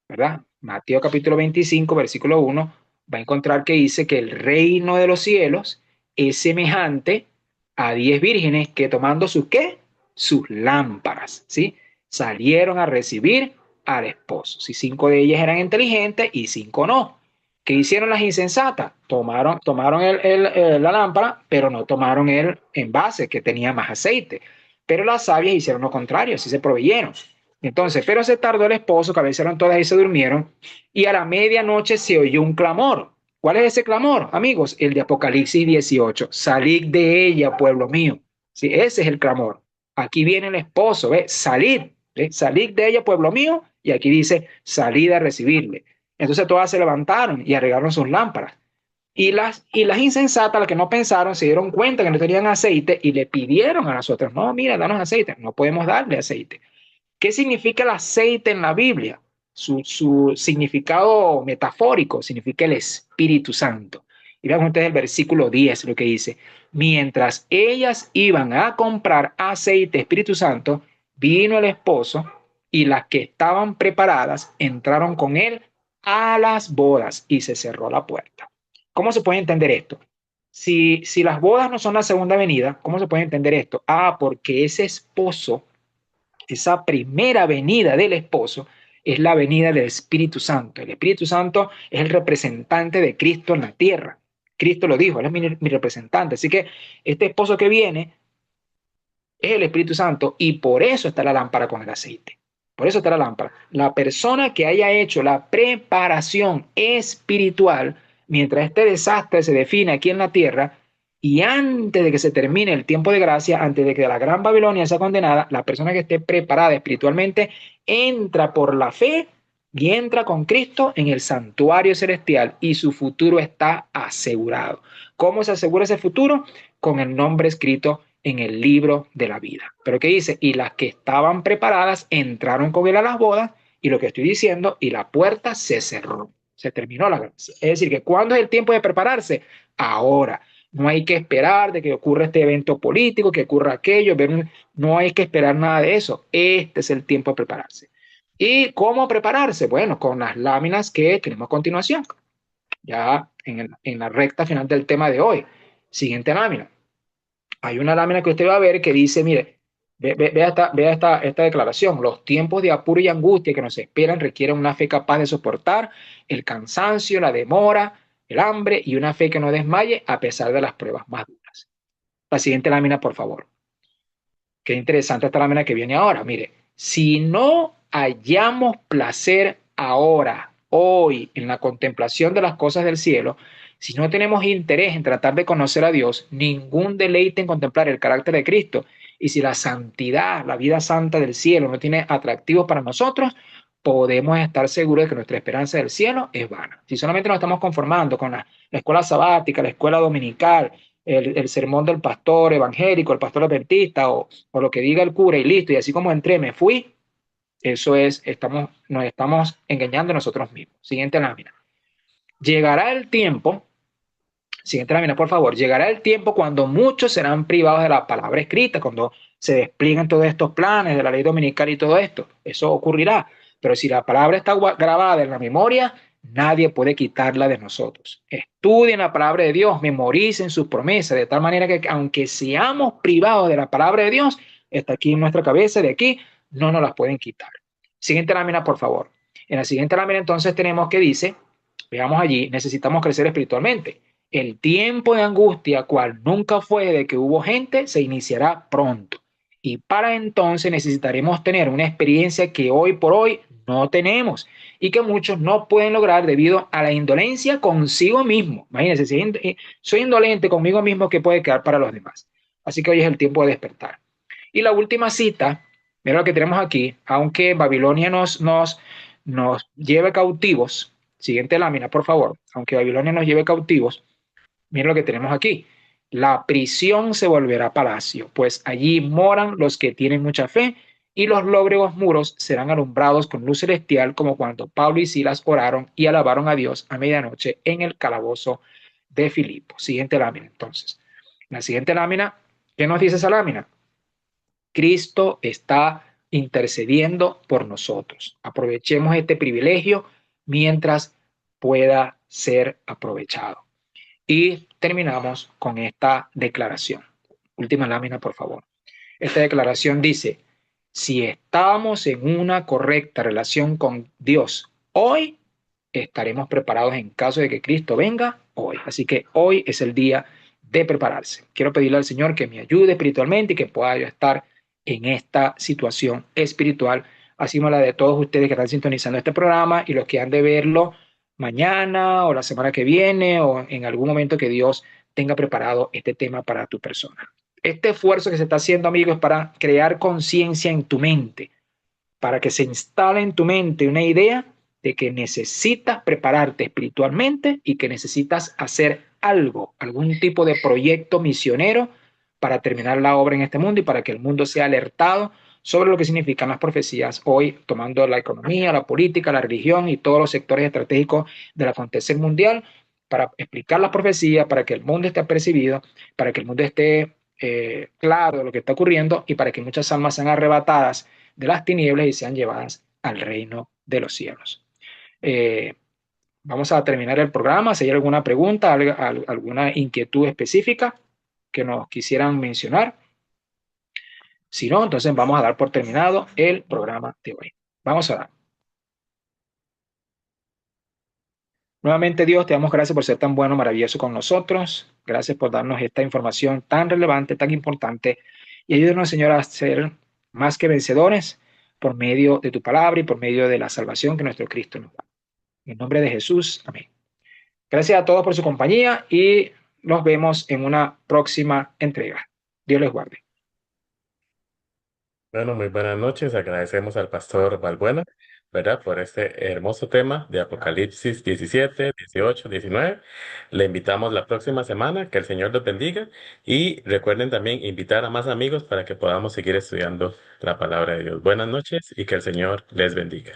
Speaker 2: ¿verdad? Mateo capítulo 25, versículo 1, va a encontrar que dice que el reino de los cielos es semejante a 10 vírgenes que tomando sus ¿qué? Sus lámparas, ¿sí? Salieron a recibir al esposo. Si 5 de ellas eran inteligentes y 5 no. ¿Qué hicieron las insensatas? Tomaron la lámpara, pero no tomaron el envase que tenía más aceite. Pero las sabias hicieron lo contrario, así se proveyeron. Entonces, pero se tardó el esposo, cabecearon todas y se durmieron, y a la medianoche se oyó un clamor. ¿Cuál es ese clamor, amigos? El de Apocalipsis 18. Salid de ella, pueblo mío. Sí, ese es el clamor. Aquí viene el esposo, ¿ve? Salid, ¿ve? Salid de ella, pueblo mío, y aquí dice, salid a recibirle. Entonces todas se levantaron y arreglaron sus lámparas. Y las insensatas, las que no pensaron, se dieron cuenta que no tenían aceite y le pidieron a las otras, no, mira, danos aceite. No podemos darle aceite. ¿Qué significa el aceite en la Biblia? Su significado metafórico significa el Espíritu Santo. Y vean ustedes el versículo 10, lo que dice. Mientras ellas iban a comprar aceite, Espíritu Santo, vino el esposo y las que estaban preparadas entraron con él a las bodas y se cerró la puerta. ¿Cómo se puede entender esto? Si las bodas no son la segunda venida, ¿cómo se puede entender esto? Porque ese esposo, esa primera venida del esposo, es la venida del Espíritu Santo. El Espíritu Santo es el representante de Cristo en la tierra. Cristo lo dijo, él es mi representante. Así que este esposo que viene es el Espíritu Santo y por eso está la lámpara con el aceite. Por eso está la lámpara. La persona que haya hecho la preparación espiritual, mientras este desastre se define aquí en la tierra, y antes de que se termine el tiempo de gracia, antes de que la gran Babilonia sea condenada, la persona que esté preparada espiritualmente entra por la fe y entra con Cristo en el santuario celestial y su futuro está asegurado. ¿Cómo se asegura ese futuro? Con el nombre escrito en el libro de la vida. Pero ¿qué dice? Y las que estaban preparadas entraron con él a las bodas, y lo que estoy diciendo, y la puerta se cerró. Se terminó la gracia. Es decir, que ¿cuándo es el tiempo de prepararse? Ahora. No hay que esperar de que ocurra este evento político, que ocurra aquello, no hay que esperar nada de eso. Este es el tiempo de prepararse. ¿Y cómo prepararse? Bueno, con las láminas que tenemos a continuación, ya en la recta final del tema de hoy. Siguiente lámina. Hay una lámina que usted va a ver que dice, mire, vea esta declaración. Los tiempos de apuro y angustia que nos esperan requieren una fe capaz de soportar el cansancio, la demora, el hambre y una fe que no desmaye a pesar de las pruebas más duras. La siguiente lámina, por favor. Qué interesante esta lámina que viene ahora. Mire, si no hallamos placer ahora, hoy, en la contemplación de las cosas del cielo, si no tenemos interés en tratar de conocer a Dios, ningún deleite en contemplar el carácter de Cristo, y si la santidad, la vida santa del cielo no tiene atractivos para nosotros, podemos estar seguros de que nuestra esperanza del cielo es vana. Si solamente nos estamos conformando con la escuela sabática, la escuela dominical, el sermón del pastor evangélico, el pastor adventista o lo que diga el cura y listo, y así como entré, me fui, eso es, nos estamos engañando a nosotros mismos. Siguiente lámina. Llegará el tiempo, siguiente lámina, por favor, llegará el tiempo cuando muchos serán privados de la palabra escrita, cuando se despliegan todos estos planes de la ley dominical y todo esto. Eso ocurrirá. Pero si la palabra está grabada en la memoria, nadie puede quitarla de nosotros. Estudien la palabra de Dios, memoricen sus promesas, de tal manera que aunque seamos privados de la palabra de Dios, está aquí en nuestra cabeza, de aquí, no nos las pueden quitar. Siguiente lámina, por favor. En la siguiente lámina entonces tenemos que dice, veamos allí, necesitamos crecer espiritualmente. El tiempo de angustia, cual nunca fue de que hubo gente, se iniciará pronto. Y para entonces necesitaremos tener una experiencia que hoy por hoy no tenemos y que muchos no pueden lograr debido a la indolencia consigo mismo. Imagínense, si soy indolente conmigo mismo, ¿qué puede quedar para los demás? Así que hoy es el tiempo de despertar. Y la última cita, mira lo que tenemos aquí, aunque Babilonia nos lleve cautivos, siguiente lámina, por favor, aunque Babilonia nos lleve cautivos, mira lo que tenemos aquí. La prisión se volverá palacio, pues allí moran los que tienen mucha fe y los lóbregos muros serán alumbrados con luz celestial, como cuando Pablo y Silas oraron y alabaron a Dios a medianoche en el calabozo de Filipo. Siguiente lámina, entonces. La siguiente lámina, ¿qué nos dice esa lámina? Cristo está intercediendo por nosotros. Aprovechemos este privilegio mientras pueda ser aprovechado. Y terminamos con esta declaración. Última lámina, por favor. Esta declaración dice, si estamos en una correcta relación con Dios hoy, estaremos preparados en caso de que Cristo venga hoy. Así que hoy es el día de prepararse. Quiero pedirle al Señor que me ayude espiritualmente y que pueda yo estar en esta situación espiritual, así como la de todos ustedes que están sintonizando este programa y los que han de verlo mañana o la semana que viene o en algún momento que Dios tenga preparado este tema para tu persona. Este esfuerzo que se está haciendo, amigos, es para crear conciencia en tu mente, para que se instale en tu mente una idea de que necesitas prepararte espiritualmente y que necesitas hacer algo, algún tipo de proyecto misionero para terminar la obra en este mundo y para que el mundo sea alertado sobre lo que significan las profecías hoy, tomando la economía, la política, la religión y todos los sectores estratégicos del acontecer mundial para explicar las profecías, para que el mundo esté percibido, para que el mundo esté claro de lo que está ocurriendo y para que muchas almas sean arrebatadas de las tinieblas y sean llevadas al reino de los cielos. Eh, Vamos a terminar el programa. Si hay alguna pregunta, alguna inquietud específica que nos quisieran mencionar. Si no, entonces vamos a dar por terminado el programa de hoy. Vamos a dar. Nuevamente, Dios, te damos gracias por ser tan bueno, maravilloso con nosotros. Gracias por darnos esta información tan relevante, tan importante. Y ayúdanos, Señor, a ser más que vencedores por medio de tu palabra y por medio de la salvación que nuestro Cristo nos da. En el nombre de Jesús, amén. Gracias a todos por su compañía y nos vemos en una próxima entrega. Dios les guarde.
Speaker 1: Bueno, muy buenas noches. Agradecemos al pastor Balbuena, ¿verdad? Por este hermoso tema de Apocalipsis 17, 18, 19. Le invitamos la próxima semana. Que el Señor los bendiga. Y recuerden también invitar a más amigos para que podamos seguir estudiando la palabra de Dios. Buenas noches y que el Señor les bendiga.